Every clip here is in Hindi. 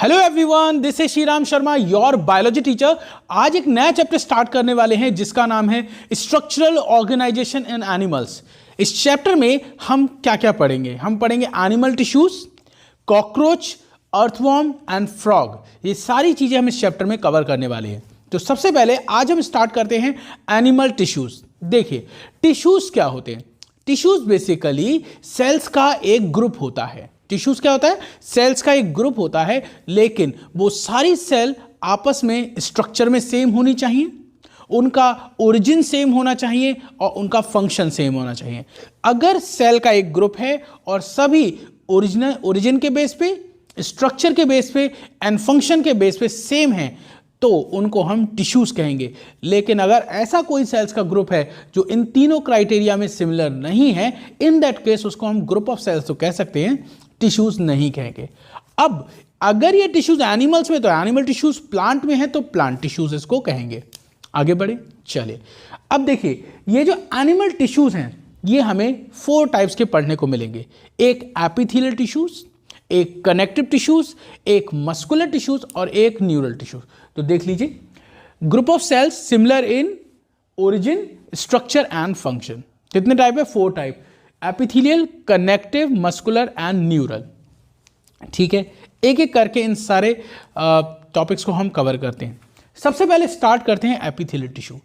Hello everyone, this is Shriram Sharma, your biology teacher. आज एक नया चैप्टर स्टार्ट करने वाले हैं जिसका नाम है स्ट्रक्चरल ऑर्गेनाइजेशन इन एनिमल्स। इस चैप्टर में हम क्या क्या पढ़ेंगे? हम पढ़ेंगे animal tissues, cockroach, earthworm and frog. ये सारी चीजें हम इस चैप्टर में कवर करने वाले हैं। तो सबसे पहले आज हम स्टार्ट करते हैं एनिमल टिश्यूज। देखिए, टिश्यूज क्या होते हैं? टिश्यूज बेसिकली सेल्स का एक ग्रुप होता है। टिश्यूज क्या होता है? सेल्स का एक ग्रुप होता है, लेकिन वो सारी सेल आपस में स्ट्रक्चर में सेम होनी चाहिए, उनका ओरिजिन सेम होना चाहिए और उनका फंक्शन सेम होना चाहिए। अगर सेल का एक ग्रुप है और सभी ओरिजिन के बेस पे, स्ट्रक्चर के बेस पे एंड फंक्शन के बेस पे सेम है तो उनको हम टिश्यूज कहेंगे। लेकिन अगर ऐसा कोई सेल्स का ग्रुप है जो इन तीनों क्राइटेरिया में सिमिलर नहीं है, इन दैट केस उसको हम ग्रुप ऑफ सेल्स तो कह सकते हैं, टिश्यूज नहीं कहेंगे। अब अगर ये टिश्यूज एनिमल्स में तो एनिमल टिश्यूज, प्लांट में है तो प्लांट टिश्यूज इसको कहेंगे। आगे बढ़े, चलिए अब देखिए, ये जो एनिमल टिश्यूज हैं ये हमें 4 टाइप्स के पढ़ने को मिलेंगे। एक एपिथेलियल टिश्यूज, एक कनेक्टिव टिश्यूज, एक मस्कुलर टिश्यूज और एक न्यूरल टिश्यूज। तो देख लीजिए, group of cells similar in origin, structure and function. कितने टाइप है? 4 type. Epithelial, connective, muscular and neural. ठीक है, एक एक करके इन सारे टॉपिक्स को हम कवर करते हैं। सबसे पहले स्टार्ट करते हैं एपिथेलियल टिश्यू।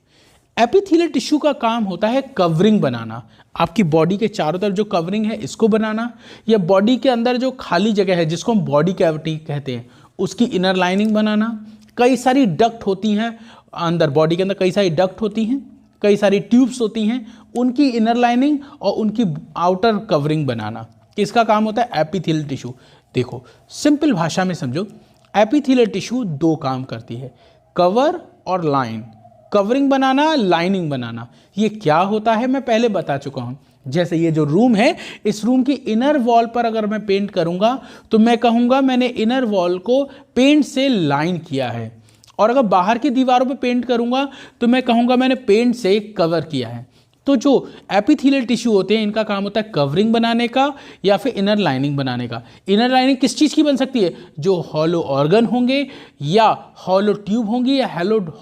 एपिथेलियल टिश्यू का काम होता है कवरिंग बनाना। आपकी बॉडी के चारों तरफ जो कवरिंग है इसको बनाना, या बॉडी के अंदर जो खाली जगह है जिसको हम बॉडी कैविटी कहते हैं उसकी इनर लाइनिंग बनाना। कई सारी डक्ट होती हैं अंदर, बॉडी के अंदर कई सारी डक्ट होती हैं, कई सारी ट्यूब्स होती हैं, उनकी इनर लाइनिंग और उनकी आउटर कवरिंग बनाना। किसका काम होता है? Epithelial tissue. देखो, सिंपल भाषा में समझो, एपिथेलियल टिश्यू 2 काम करती है, कवर और लाइन। कवरिंग बनाना, लाइनिंग बनाना। ये क्या होता है मैं पहले बता चुका हूं। जैसे ये जो रूम है, इस रूम की इनर वॉल पर अगर मैं पेंट करूंगा तो मैं कहूंगा मैंने इनर वॉल को पेंट से लाइन किया है, और अगर बाहर की दीवारों पे पेंट करूंगा तो मैं कहूंगा मैंने पेंट से कवर किया है। तो जो एपिथेलियल टिश्यू होते हैं इनका काम होता है कवरिंग बनाने का या फिर इनर लाइनिंग बनाने का। इनर लाइनिंग किस चीज़ की बन सकती है? जो हॉलो ऑर्गन होंगे, या हॉलो ट्यूब होंगी, या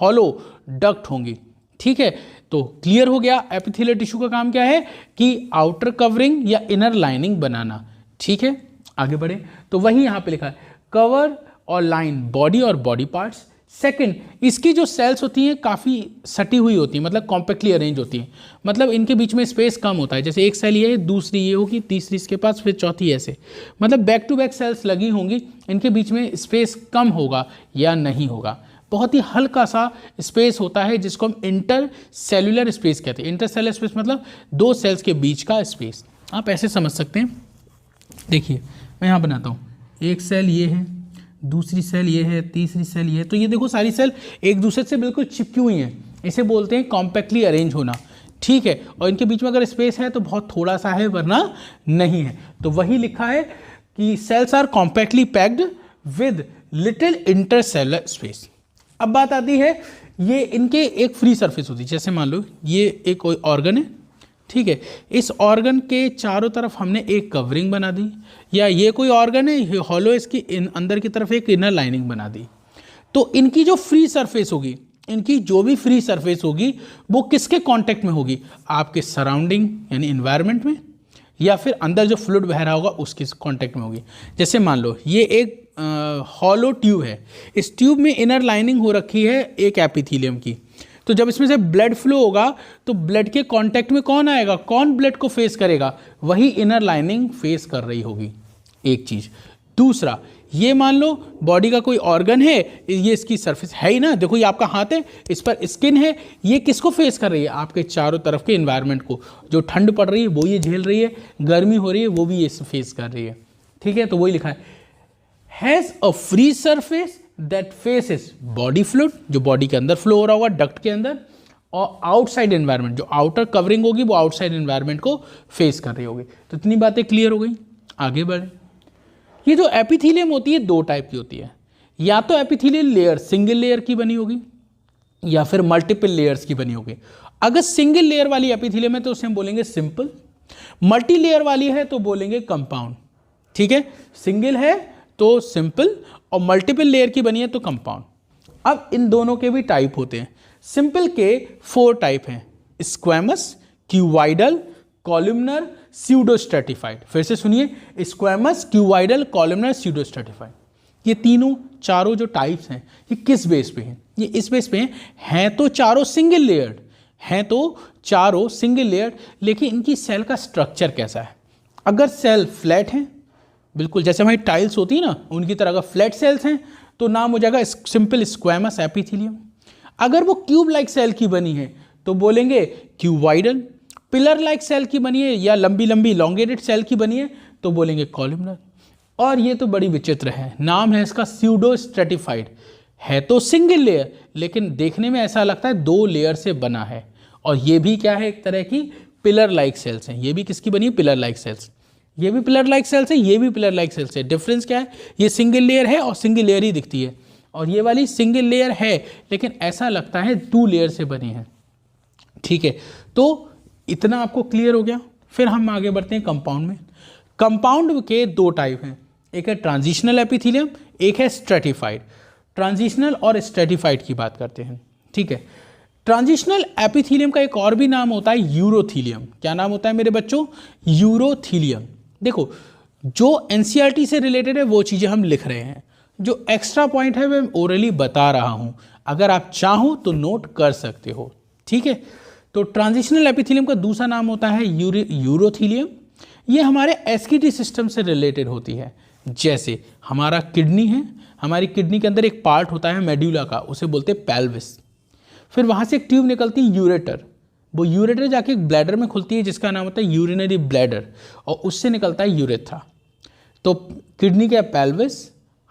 हॉलो डक्ट होंगी। ठीक है, तो क्लियर हो गया एपिथेलियल टिश्यू का काम क्या है कि आउटर कवरिंग या इनर लाइनिंग बनाना। ठीक है, आगे बढ़े तो वही यहाँ पे लिखा है, कवर और लाइन बॉडी और बॉडी पार्ट्स। सेकंड, इसकी जो सेल्स होती हैं काफ़ी सटी हुई होती हैं, मतलब कॉम्पैक्टली अरेंज होती हैं, मतलब इनके बीच में स्पेस कम होता है। जैसे एक सेल ये है, दूसरी ये होगी, तीसरी इसके पास, फिर चौथी ऐसे, मतलब बैक टू बैक सेल्स लगी होंगी, इनके बीच में स्पेस कम होगा या नहीं होगा। बहुत ही हल्का सा स्पेस होता है जिसको हम इंटर सेलुलर स्पेस कहते हैं। इंटर सेलुलर स्पेस मतलब 2 सेल्स के बीच का स्पेस। आप ऐसे समझ सकते हैं। देखिए मैं यहाँ बनाता हूँ, एक सेल ये है, दूसरी सेल ये है, तीसरी सेल ये है। तो ये देखो सारी सेल एक दूसरे से बिल्कुल चिपकी हुई हैं, इसे बोलते हैं कॉम्पैक्टली अरेंज होना। ठीक है, और इनके बीच में अगर स्पेस है तो बहुत थोड़ा सा है, वरना नहीं है। तो वही लिखा है कि cells are compactly packed with little intercellular space. अब बात आती है, ये इनके एक फ्री सरफेस होती है। जैसे मान लो ये एक कोई ऑर्गन है, ठीक है, इस ऑर्गन के चारों तरफ हमने एक कवरिंग बना दी, या ये कोई ऑर्गन है हॉलो, इसकी अंदर की तरफ एक इनर लाइनिंग बना दी। तो इनकी जो फ्री सरफेस होगी, इनकी जो भी फ्री सरफेस होगी वो किसके कांटेक्ट में होगी? आपके सराउंडिंग यानी एनवायरनमेंट में, या फिर अंदर जो फ्लूइड बह रहा होगा उसके कांटेक्ट में होगी। जैसे मान लो ये एक हॉलो ट्यूब है, इस ट्यूब में इनर लाइनिंग हो रखी है एक एपिथेलियम की। तो जब इसमें से ब्लड फ्लो होगा तो ब्लड के कांटेक्ट में कौन आएगा? कौन ब्लड को फेस करेगा? वही इनर लाइनिंग फेस कर रही होगी, एक चीज। दूसरा, ये मान लो बॉडी का कोई ऑर्गन है, ये इसकी सरफेस है ही ना, देखो ये आपका हाथ है, इस पर स्किन है, ये किसको फेस कर रही है? आपके चारों तरफ के एनवायरनमेंट को। जो ठंड पड़ रही है वो ये झेल रही है, गर्मी हो रही है वो भी ये फेस कर रही है। ठीक है, तो वही लिखा है, has a free surface that faces body fluid, जो बॉडी के अंदर फ्लो हो रहा होगा डक्ट के अंदर, और आउटसाइड एनवायरनमेंट, जो आउटर कवरिंग होगी वो आउटसाइड एनवायरनमेंट को फेस कर रही होगी। तो इतनी बातें क्लियर हो गई। आगे बढ़े, ये जो एपिथेलियम होती है 2 टाइप की होती है। या तो एपिथेलियल लेयर सिंगल लेयर की बनी होगी, या फिर मल्टीपल लेयर्स की बनी होगी। अगर सिंगल लेयर वाली एपिथेलियम है तो उसे हम बोलेंगे सिंपल, मल्टी लेयर वाली है तो बोलेंगे कंपाउंड। ठीक है, सिंगल है तो सिंपल, और मल्टीपल लेयर की बनी है तो कंपाउंड। अब इन दोनों के भी टाइप होते हैं। सिंपल के 4 टाइप हैं, स्क्वैमस, क्यूबाइडल, कॉलमनर, स्यूडोस्ट्रेटिफाइड। फिर से सुनिए, स्क्वैमस, क्यूबाइडल, कॉलमनर, स्यूडोस्ट्रेटिफाइड। ये चारों जो टाइप्स हैं ये किस बेस पे हैं? ये इस बेस पे हैं तो चारों सिंगल लेयर्ड, लेकिन इनकी सेल का स्ट्रक्चर कैसा है? अगर सेल फ्लैट है, बिल्कुल जैसे हमारी टाइल्स होती है ना उनकी तरह, अगर फ्लैट सेल्स हैं तो नाम हो जाएगा सिंपल स्क्वैमस एपिथेलियम। अगर वो क्यूब लाइक सेल की बनी है तो बोलेंगे क्यूबाइडल। पिलर लाइक सेल की बनी है या लंबी लंबी इलॉन्गेटेड सेल की बनी है तो बोलेंगे कॉलमनर। और ये तो बड़ी विचित्र है, नाम है इसका स्यूडोस्ट्रेटिफाइड। है तो सिंगल लेयर लेकिन देखने में ऐसा लगता है 2 लेयर से बना है। और ये भी क्या है, एक तरह की पिलर लाइक सेल्स हैं। ये भी किसकी बनी है? Pillar like cells. ये भी पिलर लाइक सेल्स है, ये भी पिलर लाइक सेल्स है। डिफरेंस क्या है? ये सिंगल लेयर है और सिंगल लेयर ही दिखती है, और ये वाली सिंगल लेयर है लेकिन ऐसा लगता है 2 लेयर से बनी है। ठीक है, तो इतना आपको क्लियर हो गया। फिर हम आगे बढ़ते हैं कंपाउंड में। कंपाउंड के 2 टाइप हैं, एक है ट्रांजिशनल एपिथेलियम, एक है स्ट्रेटिफाइड। ट्रांजिशनल और स्ट्रेटिफाइड की बात करते हैं। ठीक है, ट्रांजिशनल एपिथेलियम का एक और भी नाम होता है यूरोथीलियम। क्या नाम होता है मेरे बच्चों? यूरोथीलियम। देखो, जो एनसीईआरटी से रिलेटेड है वो चीज़ें हम लिख रहे हैं, जो एक्स्ट्रा पॉइंट है मैं ओरली बता रहा हूँ, अगर आप चाहो तो नोट कर सकते हो। ठीक है, तो ट्रांजिशनल एपिथेलियम का दूसरा नाम होता है यूरोथीलियम। ये हमारे एस्कीटी सिस्टम से रिलेटेड होती है। जैसे हमारा किडनी है, हमारी किडनी के अंदर एक पार्ट होता है मेड्यूला का, उसे बोलते हैं पेल्विस। फिर वहाँ से एक ट्यूब निकलती है यूरेटर, वो यूरेटर जाके एक ब्लैडर में खुलती है जिसका नाम होता है यूरिनरी ब्लैडर, और उससे निकलता है यूरेथ्रा। तो किडनी का पेल्विस,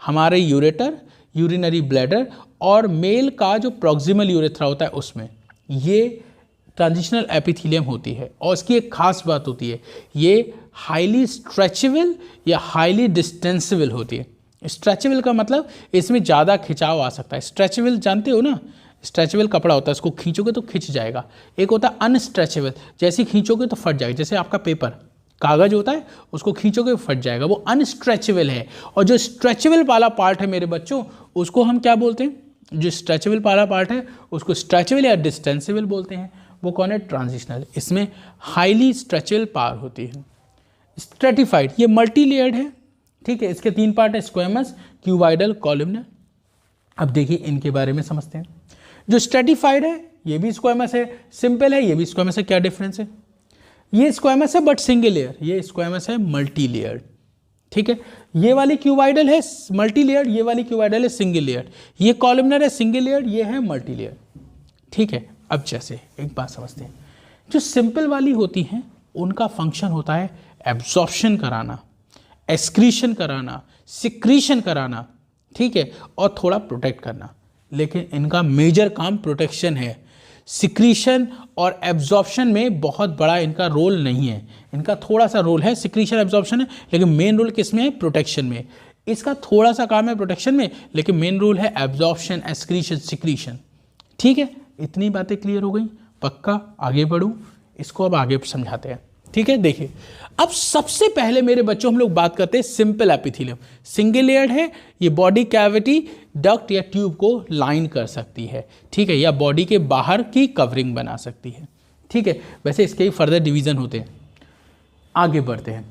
हमारे यूरेटर, यूरिनरी ब्लैडर, और मेल का जो प्रॉक्सिमल यूरेथ्रा होता है उसमें ये ट्रांजिशनल एपिथेलियम होती है। और इसकी एक खास बात होती है, ये हाईली स्ट्रेचेबल या हाईली डिस्टेंसिबल होती है। स्ट्रेचेबल का मतलब इसमें ज़्यादा खिंचाव आ सकता है। स्ट्रेचेबल जानते हो ना, स्ट्रेचेबल कपड़ा होता है, इसको खींचोगे तो खिंच जाएगा। एक होता है अनस्ट्रेचेबल, जैसे खींचोगे तो फट जाएगा। जैसे आपका पेपर कागज होता है, उसको खींचोगे फट जाएगा, वो अनस्ट्रेचेबल है। और जो स्ट्रेचेबल वाला पार्ट है मेरे बच्चों, उसको हम क्या बोलते हैं? जो स्ट्रेचेबल वाला पार्ट है उसको स्ट्रेचेबल या डिस्टेंसिबल बोलते हैं। वो कौन है? ट्रांजिशनल। इसमें हाईली स्ट्रेचेबल पावर होती है। स्ट्रेटिफाइड ये मल्टी लेयर्ड है। ठीक है, इसके 3 पार्ट है, स्क्वैमस, क्यूबाइडल, कॉलमनर। अब देखिए इनके बारे में समझते हैं। जो स्ट्रेटिफाइड है ये भी स्क्वैमस है, सिंपल है, ये भी स्क्वैमस है। क्या डिफरेंस है? ये स्क्वैमस है बट सिंगल लेयर, ये स्क्वैमस है मल्टी लेयर्ड। ठीक है, ये वाली क्यूबाइडल है मल्टी लेयर्ड, ये वाली क्यूबाइडल है सिंगल लेयर्ड। ये कॉलमनर है सिंगल लेयर्ड, ये है मल्टी लेयर्ड। ठीक है, अब जैसे एक बात समझते हैं, जो सिंपल वाली होती हैं उनका फंक्शन होता है एब्जॉर्प्शन कराना, एक्सक्रीशन कराना, सिक्रीशन कराना। ठीक है, और थोड़ा प्रोटेक्ट करना। लेकिन इनका मेजर काम प्रोटेक्शन है। सिक्रीशन और एब्जॉर्प्शन में बहुत बड़ा इनका रोल नहीं है। इनका थोड़ा सा रोल है, सिक्रीशन एब्जॉर्प्शन है, लेकिन मेन रोल किस में है? प्रोटेक्शन में। इसका थोड़ा सा काम है प्रोटेक्शन में, लेकिन मेन रोल है एब्जॉर्प्शन, एक्सक्रीशन, सिक्रीशन। ठीक है, इतनी बातें क्लियर हो गई? पक्का आगे बढ़ूं, इसको अब आगे समझाते हैं। ठीक है, देखिए अब सबसे पहले मेरे बच्चों हम लोग बात करते हैं सिंपल एपिथेलियम। सिंगल लेयर्ड है, ये बॉडी कैविटी, डक्ट या ट्यूब को लाइन कर सकती है। ठीक है, या बॉडी के बाहर की कवरिंग बना सकती है। ठीक है, वैसे इसके ही फर्दर डिवीजन होते हैं। आगे बढ़ते हैं।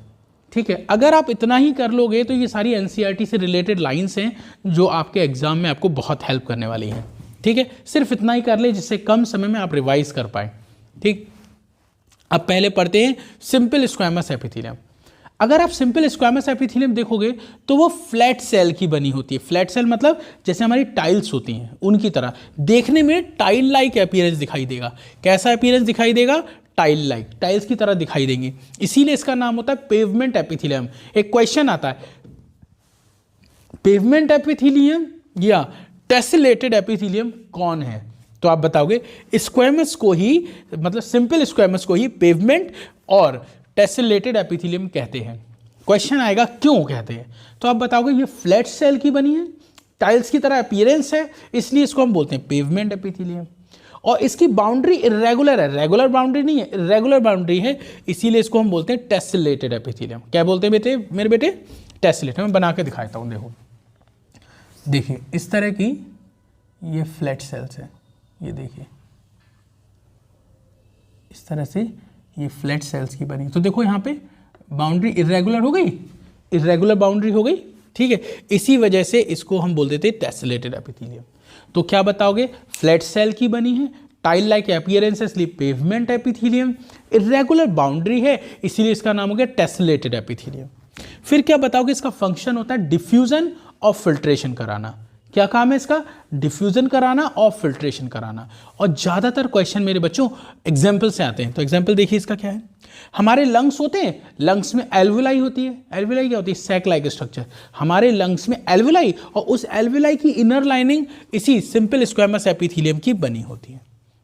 ठीक है, अगर आप इतना ही कर लोगे तो ये सारी एनसीईआरटी से रिलेटेड लाइंस हैं जो आपके एग्जाम में आपको बहुत हेल्प करने वाली हैं। ठीक है, सिर्फ इतना ही कर ले जिससे कम समय में आप रिवाइज कर पाए। ठीक, अब पहले पढ़ते हैं सिंपल स्क्वैमस एपिथेलियम। अगर आप सिंपल स्क्वैमस एपिथेलियम देखोगे तो वो फ्लैट सेल की बनी होती है। फ्लैट सेल मतलब जैसे हमारी टाइल्स होती हैं उनकी तरह, देखने में टाइल लाइक अपीयरेंस दिखाई देगा। कैसा अपीयरेंस दिखाई देगा? टाइल लाइक, टाइल्स की तरह दिखाई देंगे, इसीलिए इसका नाम होता है पेवमेंट एपिथेलियम। एक क्वेश्चन आता है, पेवमेंट एपिथेलियम या टेसेलेटेड एपिथेलियम कौन है? तो आप बताओगे स्क्वैमस को ही, मतलब सिंपल स्क्वैमस को ही पेवमेंट और टेसेलेटेड एपिथेलियम कहते हैं। क्वेश्चन आएगा क्यों कहते हैं, तो आप बताओगे ये फ्लैट सेल की बनी है, टाइल्स की तरह अपीयरेंस है, इसलिए इसको हम बोलते हैं पेवमेंट एपिथेलियम। और इसकी बाउंड्री इरेगुलर है, रेगुलर बाउंड्री नहीं है, इरेगुलर बाउंड्री है, इसीलिए इसको हम बोलते हैं टेसेलेटेड एपिथेलियम। क्या बोलते हैं बेटे, मेरे बेटे? टेस्लेटेड, मैं बना के दिखाता हूँ। देखो देखिए इस तरह की ये फ्लैट सेल्स है, ये देखिए इस तरह से ये फ्लैट सेल्स की बनी। तो देखो यहाँ पे बाउंड्री इरेगुलर हो गई, इरेगुलर बाउंड्री हो गई, ठीक है। इसी वजह से इसको हम बोल देते हैं टेस्लेटेड एपिथेलियम। तो क्या बताओगे, फ्लैट सेल की बनी है, टाइल लाइक अपीयरेंस है इसलिए पेवमेंट एपिथेलियम, इरेगुलर बाउंड्री है इसीलिए इसका नाम हो गया टेस्लेटेड एपिथेलियम। फिर क्या बताओगे, इसका फंक्शन होता है डिफ्यूजन और फिल्ट्रेशन कराना। क्या काम है इसका, डिफ्यूजन कराना और फिल्ट्रेशन कराना। और ज़्यादातर क्वेश्चन मेरे बच्चों एग्जाम्पल से आते हैं। तो एग्जाम्पल देखिए इसका क्या है, हमारे लंग्स होते हैं, लंग्स में एल्वुलाई होती है। एल्वुलाई क्या होती है, सैक लाइक स्ट्रक्चर। हमारे लंग्स में एल्वुलाई और उस एल्वुलाई की इनर लाइनिंग इसी सिंपल स्क्वेमस एपिथेलियम की बनी होती है।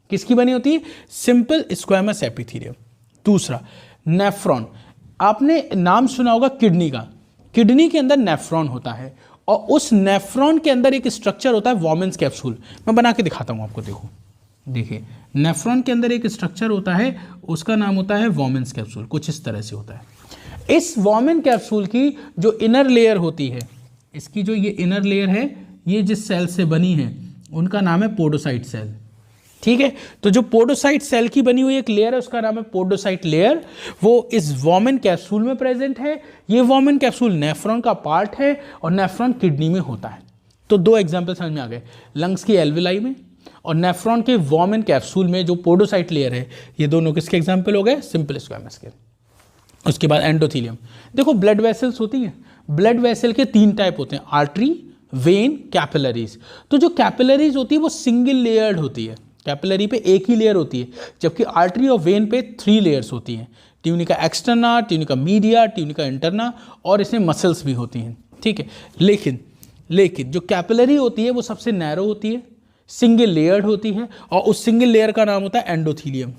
किसकी बनी होती है, सिंपल स्क्वेमस एपिथेलियम। दूसरा नेफ्रॉन, आपने नाम सुना होगा किडनी का, किडनी के अंदर नेफ्रॉन होता है और उस नेफ्रॉन के अंदर एक स्ट्रक्चर होता है वॉमेंस कैप्सूल। मैं बना के दिखाता हूं आपको, देखो देखिए नेफ्रॉन के अंदर एक स्ट्रक्चर होता है, उसका नाम होता है वॉमेंस कैप्सूल। कुछ इस तरह से होता है। इस वॉमेन कैप्सूल की जो इनर लेयर होती है, इसकी जो ये इनर लेयर है, ये जिस सेल से बनी है उनका नाम है पोडोसाइट सेल, ठीक है। तो जो पोडोसाइट सेल की बनी हुई एक लेयर है उसका नाम है पोडोसाइट लेयर, वो इस वॉमेन कैप्सूल में प्रेजेंट है। ये वॉमेन कैप्सूल नेफ्रॉन का पार्ट है और नेफ्रॉन किडनी में होता है। तो दो एग्जांपल समझ में आ गए, लंग्स की एल्वुलाई में और नेफ्रॉन के वॉमेन कैप्सूल में जो पोडोसाइट लेयर है, ये दोनों किसके एग्जाम्पल हो गए, सिंपल स्क्वेमस के। उसके बाद एंडोथेलियम, देखो ब्लड वेसल्स होती हैं, ब्लड वेसल के 3 टाइप होते हैं, आर्टरी, वेन, कैपिलरीज। तो जो कैपिलरीज होती है वो सिंगल लेयर्ड होती है, कैपिलरी पे एक ही लेयर होती है, जबकि आर्टरी और वेन पे 3 लेयर्स होती हैं, tunica externa, tunica media, tunica interna, और इसमें मसल्स भी होती हैं, ठीक है। लेकिन जो कैपिलरी होती है वो सबसे नैरो होती है, सिंगल लेयर्ड होती है, और उस सिंगल लेयर का नाम होता है एंडोथीलियम।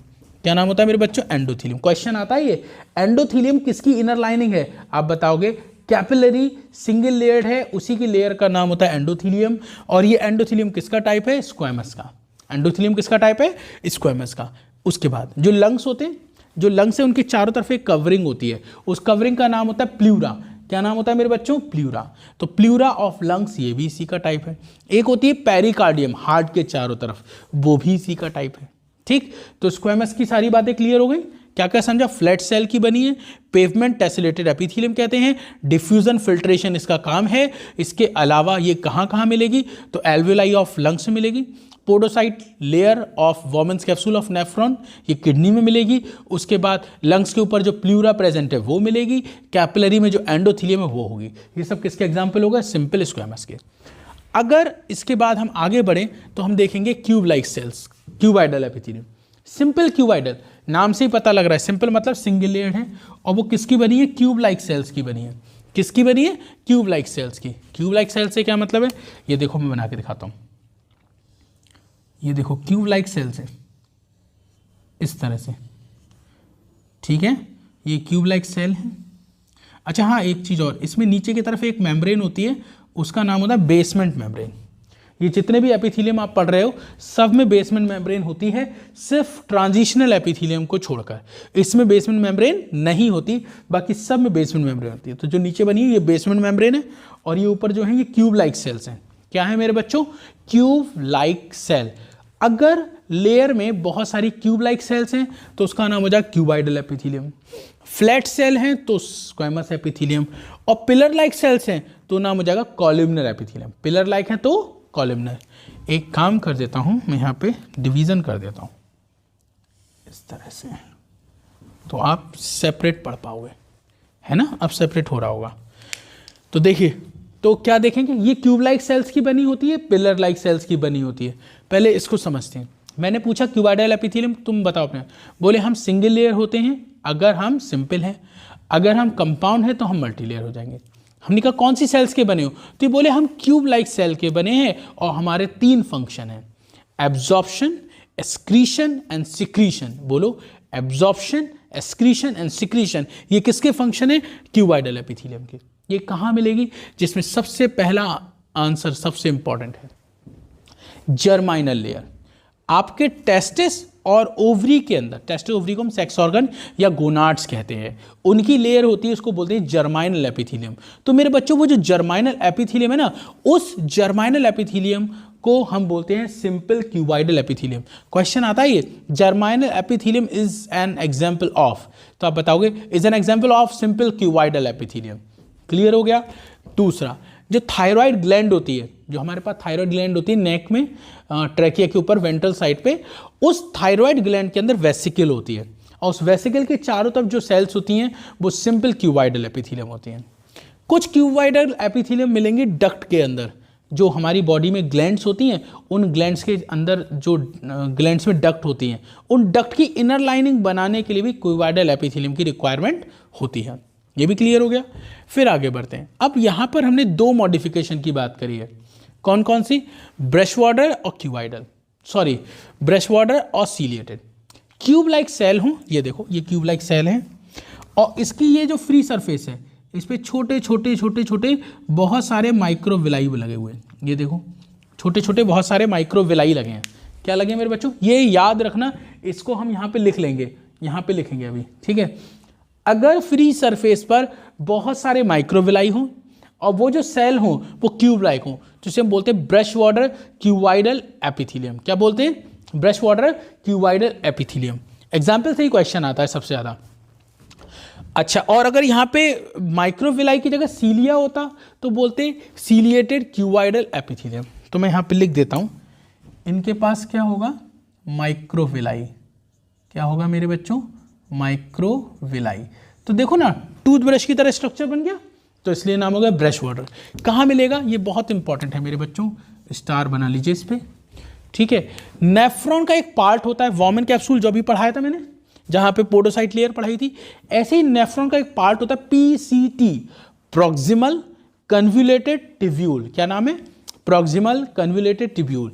क्या नाम होता है मेरे बच्चों, एंडोथीलियम। क्वेश्चन आता है ये, एंडोथीलियम किसकी इनर लाइनिंग है, आप बताओगे, कैपिलरी सिंगल लेयर्ड है, उसी की लेयर का नाम होता है एंडोथीलियम। और ये एंडोथीलियम किसका टाइप है, स्क्वेमस का। एंडोथेलियम किसका टाइप है, स्क्वेमस का। उसके बाद जो लंग्स होते हैं, जो लंग्स है उनकी चारों तरफ एक कवरिंग होती है, उस कवरिंग का नाम होता है प्लूरा। क्या नाम होता है मेरे बच्चों, प्लूरा। तो प्लूरा ऑफ लंग्स ये भी इसी का टाइप है। एक होती है पेरिकार्डियम, हार्ट के चारों तरफ, वो भी इसी का टाइप है, ठीक। तो स्क्वेमस की सारी बातें क्लियर हो गई। क्या क्या समझा, फ्लैट सेल की बनी है, पेवमेंट टेस्लेटेड एपिथेलियम कहते हैं, डिफ्यूजन फिल्ट्रेशन इसका काम है। इसके अलावा ये कहाँ कहाँ मिलेगी, तो एल्वुलाई ऑफ लंग्स में मिलेगी, podocyte layer of Bowman's capsule of nephron ये किडनी में मिलेगी, उसके बाद लंग्स के ऊपर जो प्लूरा प्रेजेंट है वो मिलेगी, कैपिलरी में जो एंडोथेलियम है वो होगी। ये सब किसके एग्जाम्पल होगा, सिंपल स्क्वेमस के। अगर इसके बाद हम आगे बढ़ें तो हम देखेंगे cube like cells, cuboidal epithelium. Simple cuboidal, नाम से ही पता लग रहा है, सिंपल मतलब सिंगल लेयर्ड है, और वो किसकी बनी है, क्यूब लाइक सेल्स की बनी है। किसकी बनी है, क्यूब लाइक सेल्स की। क्यूब लाइक सेल्स से क्या मतलब है, ये देखो मैं बना के दिखाता हूँ। ये देखो क्यूब लाइक सेल्स है इस तरह से, ठीक है, ये क्यूब लाइक सेल है। अच्छा हाँ, एक चीज़ और, इसमें नीचे की तरफ एक मेम्ब्रेन होती है, उसका नाम होता है बेसमेंट मेम्ब्रेन। ये जितने भी एपिथेलियम आप पढ़ रहे हो सब में बेसमेंट मेम्ब्रेन होती है, सिर्फ ट्रांजिशनल एपिथेलियम को छोड़कर, इसमें बेसमेंट मेम्ब्रेन नहीं होती, बाकी सब में बेसमेंट मेम्ब्रेन होती है। तो जो नीचे बनी है ये बेसमेंट मेम्ब्रेन है, और ये ऊपर जो है ये क्यूब लाइक सेल्स हैं। क्या है मेरे बच्चों, क्यूब लाइक सेल। अगर लेयर में बहुत सारी क्यूब लाइक सेल्स हैं तो उसका नाम हो जाएगा क्यूबाइडल एपिथेलियम। फ्लैट सेल हैं तो स्क्वेमस एपिथेलियम, और पिलर लाइक सेल्स हैं तो नाम हो जाएगा कॉलमनर एपिथेलियम। पिलर लाइक है तो कॉलमनर। एक काम कर देता हूं मैं, यहाँ पे डिवीजन कर देता हूं इस तरह से, तो आप सेपरेट पढ़ पाओगे, है ना, अब सेपरेट हो रहा होगा। तो देखिए, तो क्या देखेंगे, ये क्यूब लाइक सेल्स की बनी होती है, पिलर लाइक सेल्स की बनी होती है। पहले इसको समझते हैं। मैंने पूछा क्यूबाइडल एपिथेलियम, तुम बताओ अपने, बोले हम सिंगल लेयर होते हैं अगर हम सिंपल हैं, अगर हम कंपाउंड है तो हम मल्टी लेयर हो जाएंगे। हमने कहा कौन सी सेल्स के बने हो, तो ये बोले हम क्यूब लाइक सेल के बने हैं, और हमारे 3 फंक्शन हैं, एब्जॉर्प्शन, एक्सक्रीशन एंड सिक्रीशन। बोलो, एब्जॉर्प्शन, एक्सक्रीशन एंड सिक्रीशन, ये किसके फंक्शन है, क्यूबाइडल एपिथेलियम के। ये कहाँ मिलेगी, जिसमें सबसे पहला आंसर सबसे इंपॉर्टेंट है, जर्माइनल लेयर। आपके टेस्टिस और ओवरी के अंदर, टेस्टिस ओवरी को हम सेक्स ऑर्गन या गोनाड्स कहते हैं, उनकी लेयर होती है, उसको बोलते हैं जर्माइनल एपिथेलियम। तो मेरे बच्चों वो जो जर्माइनल एपिथेलियम है ना, उस जर्माइनल एपिथेलियम को हम बोलते हैं सिंपल क्यूबॉइडल एपिथेलियम। क्वेश्चन आता है ये, germinal epithelium is an example of, तो आप बताओगे is an example of simple cuboidal epithelium. Clear हो गया। दूसरा, जो थायराइड ग्लैंड होती है, जो हमारे पास थायराइड ग्लैंड होती है नेक में, ट्रैकिया के ऊपर वेंट्रल साइड पे, उस थायराइड ग्लैंड के अंदर वेसिकल होती है, और उस वेसिकल के चारों तरफ जो सेल्स होती हैं वो सिंपल क्यूबॉइडल एपिथेलियम होती हैं। कुछ क्यूबॉइडल एपिथेलियम मिलेंगे डक्ट के अंदर, जो हमारी बॉडी में ग्लैंड्स होती हैं, उन ग्लैंड्स के अंदर जो ग्लैंड्स में डक्ट होती हैं, उन डक्ट की इनर लाइनिंग बनाने के लिए भी क्यूबॉइडल एपिथेलियम की रिक्वायरमेंट होती है। ये भी क्लियर हो गया। फिर आगे बढ़ते हैं। अब यहाँ पर हमने दो मॉडिफिकेशन की बात करी है, कौन कौन सी, ब्रश वाटर और क्यूबॉइडल, सॉरी ब्रश वाटर और सीलिएटेड। क्यूब लाइक सेल हूँ, ये देखो ये क्यूब लाइक सेल है, और इसकी ये जो फ्री सरफेस है, इस पर छोटे छोटे छोटे छोटे बहुत सारे माइक्रोविलाई लगे हुए हैं। ये देखो छोटे छोटे बहुत सारे माइक्रोविलाई लगे हैं। क्या लगे मेरे बच्चों, ये याद रखना, इसको हम यहाँ पे लिख लेंगे, यहाँ पे लिखेंगे अभी, ठीक है। अगर फ्री सरफेस पर बहुत सारे माइक्रोविलाई हों और वो जो सेल हों वो क्यूब लाइक हों, तो इसे हम बोलते हैं ब्रश वाटर क्यूबॉइडल एपिथेलियम। क्या बोलते हैं, brush water cuboidal epithelium. Example से ही क्वेश्चन आता है सबसे ज़्यादा। अच्छा, और अगर यहाँ पे माइक्रोविलाई की जगह सीलिया होता तो बोलते सीलिएटेड क्यूबॉइडल एपिथेलियम। तो मैं यहाँ पे लिख देता हूँ, इनके पास क्या होगा, माइक्रोविलाई। क्या होगा मेरे बच्चों, माइक्रोविलाई। तो देखो ना, टूथब्रश की तरह स्ट्रक्चर बन गया, तो इसलिए नाम होगा ब्रश वाटर। कहाँ मिलेगा, ये बहुत इंपॉर्टेंट है मेरे बच्चों, स्टार बना लीजिए इस पे, ठीक है। नेफ्रॉन का एक पार्ट होता है, वॉमन कैप्सूल जो अभी पढ़ाया था मैंने, जहाँ पे पोडोसाइट लेयर पढ़ाई थी, ऐसे ही नेफ्रॉन का एक पार्ट होता है पीसीटी, प्रॉक्सिमल कन्वुलेटेड ट्यूब्यूल। क्या नाम है, प्रॉक्सिमल कन्वुलेटेड ट्यूब्यूल।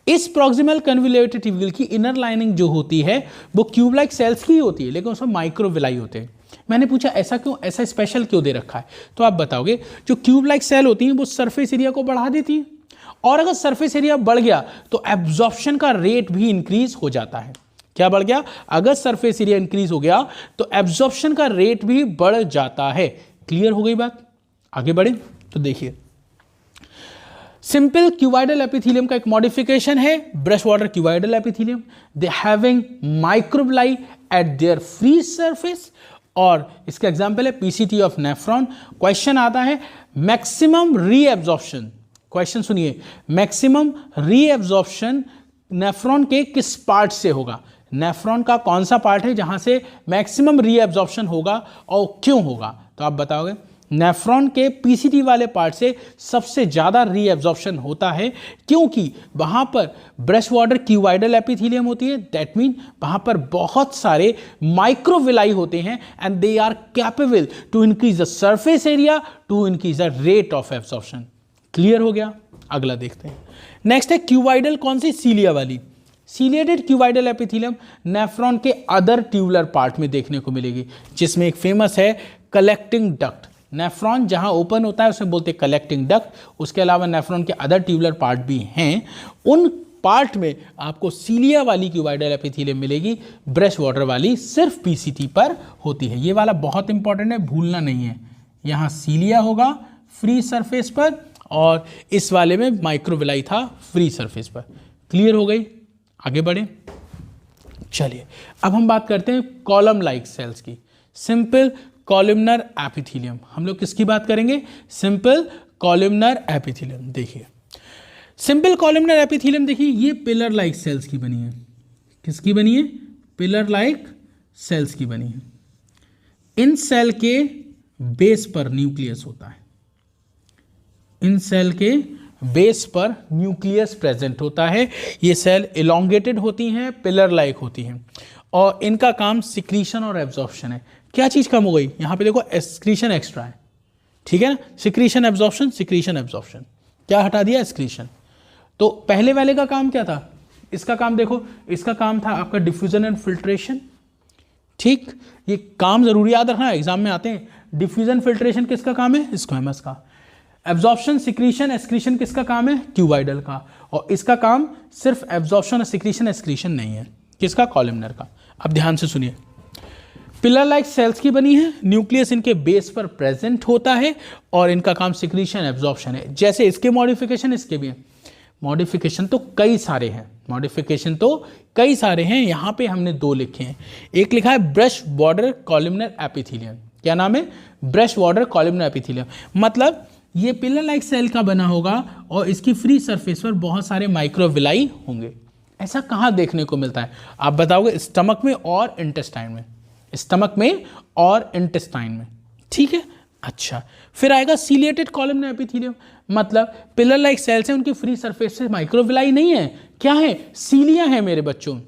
इस प्रॉक्सिमल कन्वुलेटेड ट्यूब्यूल की इनर लाइनिंग जो होती है वो क्यूब लाइक सेल्स की होती है, लेकिन उसमें माइक्रोविलाई होते हैं। मैंने पूछा ऐसा क्यों, ऐसा स्पेशल क्यों दे रखा है, तो आप बताओगे जो क्यूब लाइक सेल होती हैं वो सरफेस एरिया को बढ़ा देती हैं, और अगर सरफेस एरिया बढ़ गया तो एब्जॉर्प्शन का रेट भी इंक्रीज हो जाता है। क्या बढ़ गया, अगर सरफेस एरिया इंक्रीज हो गया तो एब्जॉर्प्शन का रेट भी बढ़ जाता है। क्लियर हो गई बात। आगे बढ़े तो देखिए, सिंपल क्यूबॉइडल एपिथेलियम का एक मॉडिफिकेशन है brush water cuboidal epithelium. They having microvilli eight there free surface, और इसका एग्जांपल है पीसीटी ऑफ नेफ्रॉन। क्वेश्चन आता है मैक्सिमम रीएब्जॉर्प्शन, क्वेश्चन सुनिए, मैक्सिमम रीएब्जॉर्प्शन नेफ्रॉन के किस पार्ट से होगा, नेफ्रॉन का कौन सा पार्ट है जहां से मैक्सिमम रीएब्जॉर्प्शन होगा और क्यों होगा, तो आप बताओगे नेफ्रॉन के पीसीटी वाले पार्ट से सबसे ज़्यादा रीएब्जॉर्प्शन होता है, क्योंकि वहाँ पर ब्रश वाटर क्यूबॉइडल एपिथेलियम होती है, दैट मीन वहाँ पर बहुत सारे माइक्रोविलाई होते हैं, and they are capable to increase the surface area, to increase the rate of absorption. Clear हो गया। अगला देखते हैं। नेक्स्ट है क्यूबॉइडल, कौन सी, सीलिया वाली। सीलिएटेड क्यूबॉइडल एपिथेलियम नेफ्रॉन के अदर ट्यूबुलर पार्ट में देखने को मिलेगी, जिसमें एक फेमस है कलेक्टिंग डक्ट। नेफ्रॉन जहां ओपन होता है उसे बोलते हैं कलेक्टिंग डक्ट। उसके अलावा नेफ्रॉन के अदर ट्यूबुलर पार्ट भी हैं, उन पार्ट में आपको सीलिया वाली क्यूबॉइडल एपिथेलियम मिलेगी, ब्रश वाटर वाली सिर्फ पीसीटी पर होती है। ये वाला बहुत इंपॉर्टेंट है, भूलना नहीं है। यहाँ सीलिया होगा फ्री सरफेस पर, और इस वाले में माइक्रोविलाई था फ्री सरफेस पर। क्लियर हो गई। आगे बढ़े, चलिए अब हम बात करते हैं कॉलम लाइक सेल्स की, सिंपल कॉलमनर एपिथेलियम। हम लोग किसकी बात करेंगे, सिंपल कॉलमनर एपिथेलियम। देखिए सिंपल कॉलमनर एपिथेलियम, देखिए ये पिलर लाइक सेल्स की बनी है। किसकी बनी है, पिलर लाइक सेल्स की बनी है। इन सेल के बेस पर न्यूक्लियस होता है, इन सेल के बेस पर न्यूक्लियस प्रेजेंट होता है। ये सेल इलोंगेटेड होती हैं, पिलर लाइक होती हैं, और इनका काम सिक्रीशन और एब्जॉर्प्शन है। क्या चीज़ कम हो गई, यहाँ पे देखो एक्सक्रीशन एक्स्ट्रा है, ठीक है ना, सिक्रीशन एब्जॉर्प्शन, सिक्रीशन एब्जॉर्प्शन, क्या हटा दिया, एक्सक्रीशन। तो पहले वाले का काम क्या था, इसका काम देखो, इसका काम था आपका डिफ्यूजन एंड फिल्ट्रेशन। ठीक, ये काम जरूरी याद रखना, एग्जाम में आते हैं। डिफ्यूजन फिल्ट्रेशन किसका काम है, स्क्वेमस का। एब्जॉर्प्शन सिक्रीशन एक्सक्रीशन किसका काम है, क्यूबॉइडल का। और इसका काम सिर्फ एब्जॉर्प्शन और सिक्रीशन एक्सक्रीशन नहीं है, किसका? कॉलमनर का। अब ध्यान से सुनिए, पिलर लाइक सेल्स की बनी है, न्यूक्लियस इनके बेस पर प्रेजेंट होता है और इनका काम सिक्रीशन एब्जॉर्प्शन है। जैसे इसके मॉडिफिकेशन इसके भी हैं, मॉडिफिकेशन तो कई सारे हैं, यहाँ पे हमने 2 लिखे हैं। एक लिखा है ब्रश बॉर्डर कॉलमनर एपिथेलियम। क्या नाम है? Brush border columnar epithelium. मतलब ये पिलर लाइक सेल का बना होगा और इसकी फ्री सरफेस पर बहुत सारे माइक्रोविलाई होंगे। ऐसा कहाँ देखने को मिलता है? आप बताओगे स्टमक में और इंटेस्टाइन में, स्टमक में और इंटेस्टाइन में, ठीक है। अच्छा, फिर आएगा सीलिएटेड कॉलमनर एपिथेलियम। मतलब पिलर लाइक सेल्स हैं, उनकी फ्री सरफेस से माइक्रोविलाई नहीं है, क्या है? सीलिया है मेरे बच्चों,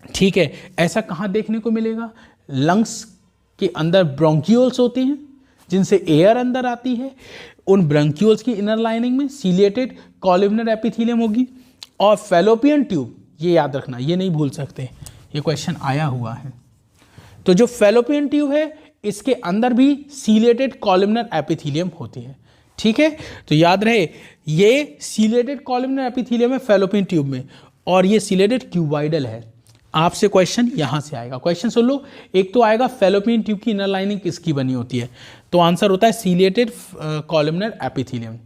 ठीक है। ऐसा कहाँ देखने को मिलेगा? लंग्स के अंदर ब्रोंक्यूल्स होते हैं जिनसे एयर अंदर आती है, उन ब्रोंक्यूल्स की इनर लाइनिंग में सीलिएटेड कॉलमनर एपिथेलियम होगी। और फैलोपियन ट्यूब, ये याद रखना, ये नहीं भूल सकते, ये क्वेश्चन आया हुआ है। तो जो फैलोपियन ट्यूब है इसके अंदर भी सीलिएटेड कॉलमनर एपिथेलियम होती है, ठीक है। तो याद रहे, ये सीलिएटेड कॉलमनर एपिथेलियम है फैलोपियन ट्यूब में, और ये सीलिएटेड क्यूबाइडल है। आपसे क्वेश्चन यहां से आएगा, क्वेश्चन सुन लो। एक तो आएगा फैलोपियन ट्यूब की इनर लाइनिंग किसकी बनी होती है, तो आंसर होता है सीलिएटेड कॉलमनर एपिथेलियम,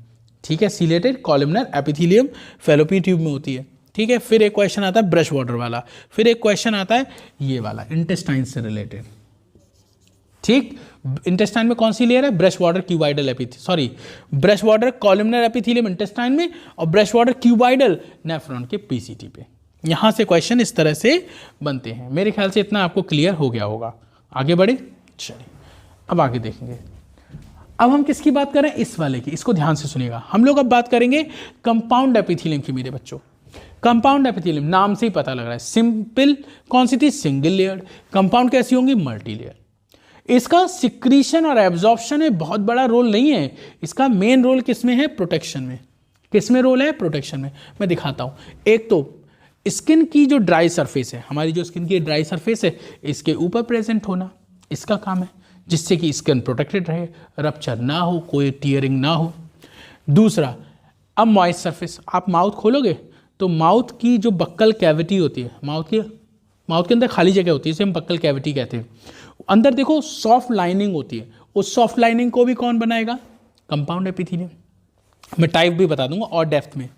ठीक है। Ciliated columnar epithelium fallopian tube में होती है, ठीक है। फिर एक क्वेश्चन आता है ब्रश वाटर वाला, फिर एक क्वेश्चन आता है ये वाला इंटेस्टाइन से रिलेटेड, ठीक। इंटेस्टाइन में कौन सी लेयर है? Brush water cuboidal epithelium, sorry, brush water columnar epithelium intestine में, और ब्रश वाटर क्यूबाइडल नेफ्रॉन के पीसीटी पे। यहां से क्वेश्चन इस तरह से बनते हैं। मेरे ख्याल से इतना आपको क्लियर हो गया होगा। आगे बढ़े, चलिए अब आगे देखेंगे। अब हम किसकी बात करें? इस वाले की, इसको ध्यान से सुनिएगा। हम लोग अब बात करेंगे कंपाउंड एपिथेलियम की मेरे बच्चों। कंपाउंड एपिथेलियम नाम से ही पता लग रहा है, सिंपल कौन सी थी? Single layered. कंपाउंड कैसी होंगी? Multi layer. इसका सिक्रीशन और एब्जॉर्प्शन में बहुत बड़ा रोल नहीं है, इसका मेन रोल किसमें है? प्रोटेक्शन में। किसमें रोल है? प्रोटेक्शन में। मैं दिखाता हूं। एक तो स्किन की जो ड्राई सरफेस है, हमारी जो स्किन की ड्राई सरफेस है, इसके ऊपर प्रेजेंट होना इसका काम है, जिससे कि स्किन प्रोटेक्टेड रहे, रप्चर ना हो, कोई टीयरिंग ना हो। दूसरा, अब मॉइस्ट सरफेस, आप माउथ खोलोगे तो माउथ की जो बक्कल कैविटी होती है, माउथ के अंदर खाली जगह होती है, इसे हम बक्कल कैविटी कहते हैं। अंदर देखो सॉफ्ट लाइनिंग होती है, उस सॉफ्ट लाइनिंग को भी कौन बनाएगा? Compound epithelium. मैं टाइप भी बता दूंगा और डेप्थ में।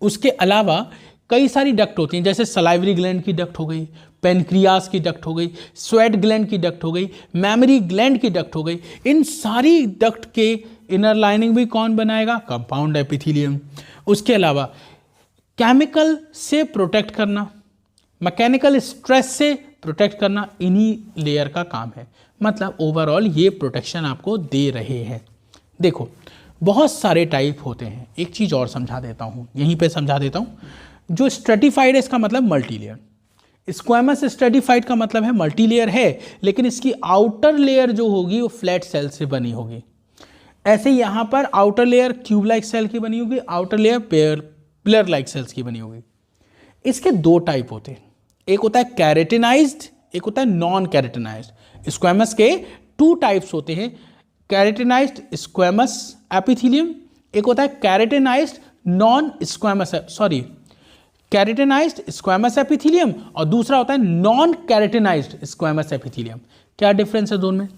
उसके अलावा कई सारी डक्ट होती हैं, जैसे सलाइवरी ग्लैंड की डक्ट हो गई, पेनक्रियास की डक्ट हो गई, स्वेट ग्लैंड की डक्ट हो गई, मैमरी ग्लैंड की डक्ट हो गई। इन सारी डक्ट के इनर लाइनिंग भी कौन बनाएगा? Compound epithelium. उसके अलावा केमिकल से प्रोटेक्ट करना, मैकेनिकल स्ट्रेस से प्रोटेक्ट करना, इन्हीं लेयर का काम है। मतलब ओवरऑल ये प्रोटेक्शन आपको दे रहे हैं। देखो बहुत सारे टाइप होते हैं। एक चीज़ और समझा देता हूँ, यहीं पे समझा देता हूँ। जो स्ट्रेटिफाइड है इसका मतलब मल्टी लेयर, स्क्वैमस स्ट्रेटिफाइड का मतलब है मल्टी लेयर है, लेकिन इसकी आउटर लेयर जो होगी वो फ्लैट सेल से बनी होगी। ऐसे यहाँ पर outer layer cube like cell की बनी होगी, outer layer pillar like cells की बनी होगी। इसके 2 टाइप होते हैं, एक होता है कैरेटिनाइज्ड, एक होता है नॉन कैरेटिनाइज्ड। स्क्वैमस के 2 टाइप्स होते हैं, कैरेटिनाइज्ड स्क्वैमस एपिथेलियम, एक होता है keratinised non squamous, sorry keratinised squamous epithelium, और दूसरा होता है नॉन कैरेटिनाइज्ड स्क्वैमस एपिथेलियम। क्या डिफरेंस है दोनों में?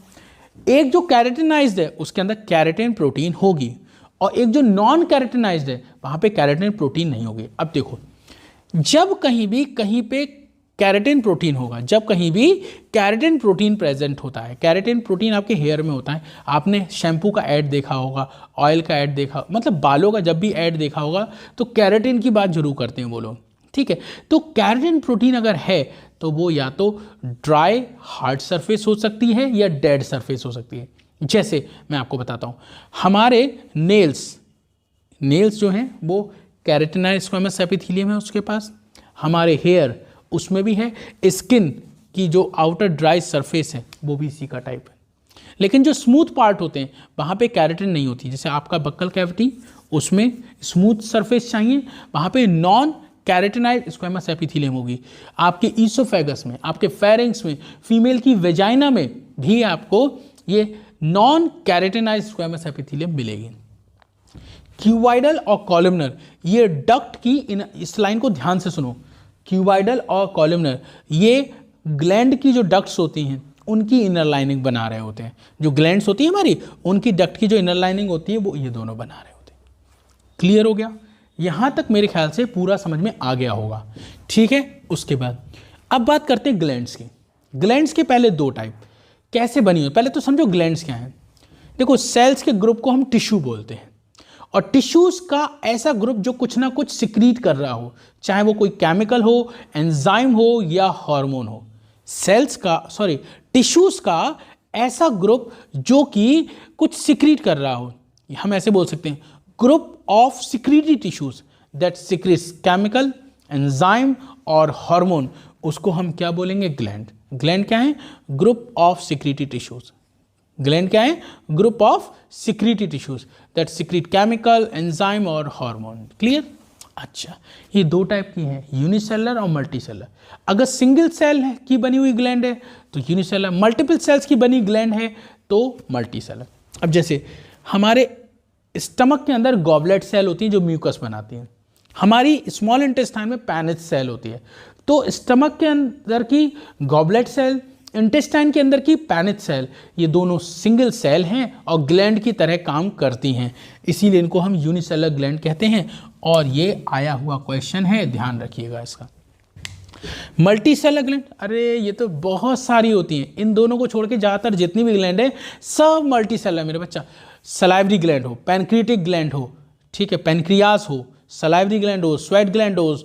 एक जो कैरेटिनाइज्ड है उसके अंदर कैरेटिन प्रोटीन होगी, और एक जो नॉन कैरेटिनाइज्ड है वहां पे कैरेटिन प्रोटीन नहीं होगी। अब देखो, जब कहीं भी कहीं पे कैरेटिन प्रोटीन होगा, जब कहीं भी कैरेटिन प्रोटीन प्रेजेंट होता है, कैरेटिन प्रोटीन आपके हेयर में होता है। आपने शैम्पू का ऐड देखा होगा, ऑयल का ऐड देखा, मतलब बालों का जब भी ऐड देखा होगा तो कैरेटिन की बात जरूर करते हैं वो लोग, ठीक है। तो कैरेटिन प्रोटीन अगर है तो वो या तो ड्राई हार्ड सरफेस हो सकती है या डेड सरफेस हो सकती है। जैसे मैं आपको बताता हूँ, हमारे नेल्स जो हैं वो कैरेटिनाइज्ड स्क्वैमस एपिथेलियम है उसके पास, हमारे हेयर उसमें भी है, स्किन की जो आउटर ड्राई सरफेस है वो भी इसी का टाइप है। लेकिन जो स्मूथ पार्ट होते हैं वहाँ पे कैरेटिन नहीं होती। जैसे आपका बक्कल कैविटी, उसमें स्मूथ सरफेस चाहिए, वहाँ पे नॉन कैरेटिनाइज्ड स्क्वैमस एपिथेलियम होगी। आपके ईसोफेगस में, आपके फेरिंग्स में, फीमेल की वेजाइना में भी आपको ये नॉन कैरेटिनाइज्ड स्क्वैमस एपिथेलियम मिलेगी। क्यूबाइडल और कॉलमनर, ये डक्ट की इस लाइन को ध्यान से सुनो, क्यूबाइडल और कॉलमनर, ये ग्लैंड की जो डक्ट्स होती हैं उनकी इनर लाइनिंग बना रहे होते हैं। जो ग्लैंड्स होती है हमारी, उनकी डक्ट की जो इनर लाइनिंग होती है वो ये दोनों बना रहे होते हैं। क्लियर हो गया? यहाँ तक मेरे ख्याल से पूरा समझ में आ गया होगा। ठीक है, उसके बाद अब बात करते हैं ग्लैंड्स की। ग्लैंड्स के पहले दो टाइप कैसे बनी हो, पहले तो समझो ग्लैंड्स क्या हैं। देखो, सेल्स के ग्रुप को हम टिश्यू बोलते हैं, और टिश्यूज का ऐसा ग्रुप जो कुछ ना कुछ सिक्रीट कर रहा हो, चाहे वो कोई केमिकल हो, एंजाइम हो या हार्मोन हो। टिश्यूज का ऐसा ग्रुप जो कि कुछ सिक्रीट कर रहा हो, हम ऐसे बोल सकते हैं group of secretory tissues that secretes chemical, enzyme और हार्मोन, उसको हम क्या बोलेंगे? ग्लैंड। ग्लैंड क्या है? Group of secretory tissues. Gland क्या है? Group of secretory tissues that secrete chemical, enzyme और हार्मोन। क्लियर? अच्छा, ये दो टाइप की हैं, यूनिसेलर और मल्टीसेलर। अगर सिंगल सेल है की बनी हुई ग्लैंड है तो यूनिसेलर, मल्टीपल सेल्स की बनी ग्लैंड है तो मल्टीसेलर। अब जैसे हमारे स्टमक के अंदर गॉबलेट सेल होती हैं जो म्यूकस बनाती हैं, हमारी स्मॉल इंटेस्टाइन में पैनेज सेल होती है। तो स्टमक के अंदर की गॉबलेट सेल, इंटेस्टाइन के अंदर की पैनेज सेल, ये दोनों सिंगल सेल हैं और ग्लैंड की तरह काम करती हैं, इसीलिए इनको हम यूनिसेलर ग्लैंड कहते हैं। और ये आया हुआ क्वेश्चन है, ध्यान रखिएगा इसका। मल्टीसेलर ग्लैंड, अरे ये तो बहुत सारी होती हैं, इन दोनों को छोड़ के ज़्यादातर जितनी भी ग्लैंड है सब मल्टीसेलर मेरे बच्चा। सलाइवरी ग्लैंड हो, पैनक्रियाटिक ग्लैंड हो, ठीक है, पैनक्रियास हो, सलाइवरी ग्लैंड हो, स्वेट ग्लैंड हो,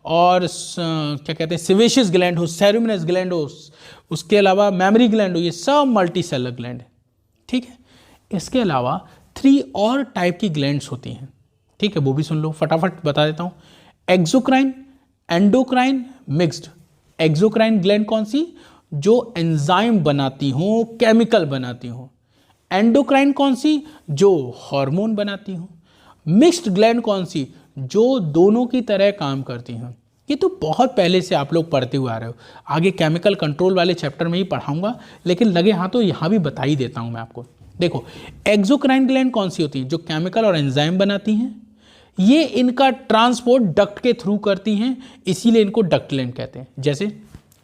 और क्या कहते हैं सिवेशियस ग्लैंड हो, सेरुमिनस ग्लैंड हो, उसके अलावा मेमरी ग्लैंड हो, ये सब मल्टीसेलर ग्लैंड है। ठीक है, इसके अलावा 3 और टाइप की ग्लैंड्स होती हैं, ठीक है, वो भी सुन लो, फटाफट बता देता हूँ। Exocrine, endocrine, mixed. Exocrine gland कौन सी? जो एंजाइम बनाती हो, केमिकल बनाती हो। एंडोक्राइन कौन सी? जो हार्मोन बनाती हो। मिक्स्ड ग्लैंड कौन सी? जो दोनों की तरह काम करती हैं। ये तो बहुत पहले से आप लोग पढ़ते हुए आ रहे हो, आगे केमिकल कंट्रोल वाले चैप्टर में ही पढ़ाऊंगा, लेकिन लगे हाँ तो यहाँ भी बता ही देता हूँ मैं आपको। देखो, एक्सोक्राइन ग्लैंड कौन सी होती है? जो केमिकल और एंजाइम बनाती हैं। ये इनका ट्रांसपोर्ट डक्ट के थ्रू करती हैं, इसीलिए इनको डक्ट ग्लैंड कहते हैं। जैसे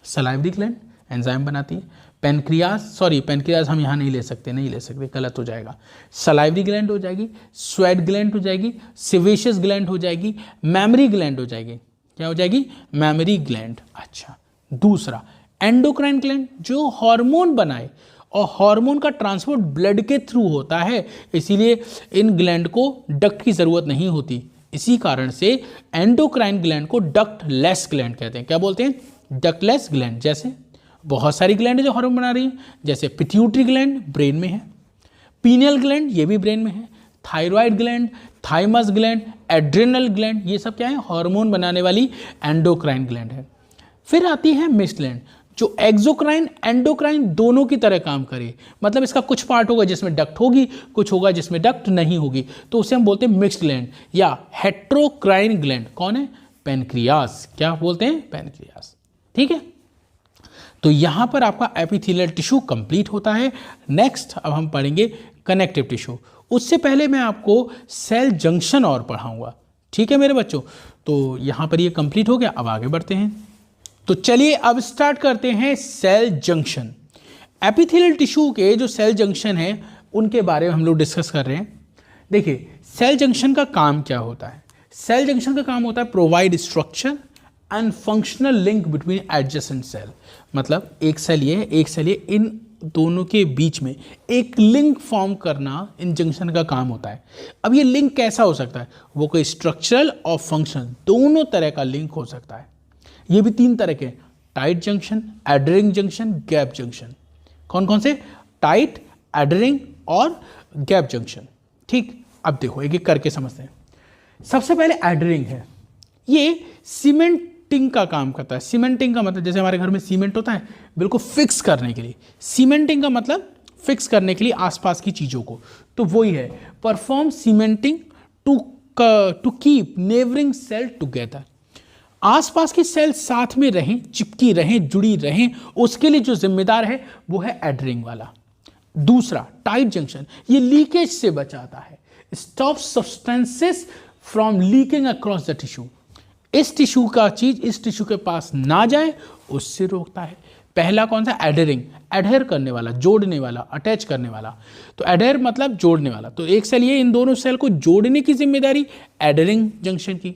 सलाइवरी ग्लैंड एंजाइम बनाती है, पैनक्रियास हम यहाँ नहीं ले सकते, गलत हो जाएगा। सलाइवरी ग्लैंड हो जाएगी, स्वेट ग्लैंड हो जाएगी, सिवेशियस ग्लैंड हो जाएगी, मेमरी ग्लैंड हो जाएगी। क्या हो जाएगी? Mammary gland. अच्छा, दूसरा एंडोक्राइन ग्लैंड जो हार्मोन बनाए, और हार्मोन का ट्रांसपोर्ट ब्लड के थ्रू होता है, इसीलिए इन ग्लैंड को डक्ट की ज़रूरत नहीं होती। इसी कारण से एंडोक्राइन ग्लैंड को डक्टलेस ग्लैंड कहते हैं। क्या बोलते हैं? Ductless gland. जैसे बहुत सारी ग्लैंड है जो हार्मोन बना रही है, जैसे पिट्यूटरी ग्लैंड ब्रेन में है, पीनियल ग्लैंड ये भी ब्रेन में है, thyroid gland, thymus gland, adrenal gland, ये सब क्या है? हार्मोन बनाने वाली एंडोक्राइन ग्लैंड है। फिर आती है मिक्स्ड ग्लैंड जो एक्सोक्राइन एंडोक्राइन दोनों की तरह काम करे, मतलब इसका कुछ पार्ट होगा जिसमें डक्ट होगी, कुछ होगा जिसमें डक्ट नहीं होगी, तो उसे हम बोलते हैं मिक्स्ड ग्लैंड या हेट्रोक्राइन ग्लैंड। कौन है? पैनक्रियास। क्या बोलते हैं? पैनक्रियास। ठीक है, तो यहां पर आपका एपिथेलियल टिश्यू कंप्लीट होता है। नेक्स्ट अब हम पढ़ेंगे कनेक्टिव टिश्यू। उससे पहले मैं आपको सेल जंक्शन और पढ़ाऊंगा। ठीक है मेरे बच्चों, तो यहां पर ये कंप्लीट हो गया, अब आगे बढ़ते हैं। तो चलिए अब स्टार्ट करते हैं सेल जंक्शन। एपिथेलियल टिश्यू के जो सेल जंक्शन है उनके बारे में हम लोग डिस्कस कर रहे हैं। देखिए, सेल जंक्शन का काम क्या होता है? सेल जंक्शन का काम होता है provide structure and functional link between adjacent cell. मतलब एक सेल ये है, एक सेल ये, इन दोनों के बीच में एक लिंक फॉर्म करना इन जंक्शन का काम होता है। अब ये लिंक कैसा हो सकता है? वो कोई स्ट्रक्चरल और फंक्शनल दोनों तरह का लिंक हो सकता है। ये भी 3 तरह के, tight junction, adhering junction, gap junction. कौन कौन से? टाइट, एडरिंग और गैप जंक्शन। ठीक, अब देखो एक एक करके समझते हैं। सबसे पहले एडरिंग है, ये सीमेंटिंग का काम करता है। सीमेंटिंग का मतलब जैसे हमारे घर में सीमेंट होता है बिल्कुल फिक्स करने के लिए, सीमेंटिंग का मतलब फिक्स करने के लिए आसपास की चीज़ों को, तो वही है perform cementing to keep neighbouring cell together. आसपास की सेल साथ में रहें, चिपकी रहें, जुड़ी रहें, उसके लिए जो जिम्मेदार है वो है एडरिंग वाला। दूसरा टाइट जंक्शन, ये लीकेज से बचाता है, stop substances from leaking across the tissue. इस टिश्यू का चीज इस टिश्यू के पास ना जाए उससे रोकता है। पहला कौन सा? एडहरिंग, एडहेर करने वाला, जोड़ने वाला, अटैच करने वाला। तो एडहेर मतलब जोड़ने वाला। तो एक सेल ये, इन दोनों सेल को जोड़ने की जिम्मेदारी एडहरिंग जंक्शन की।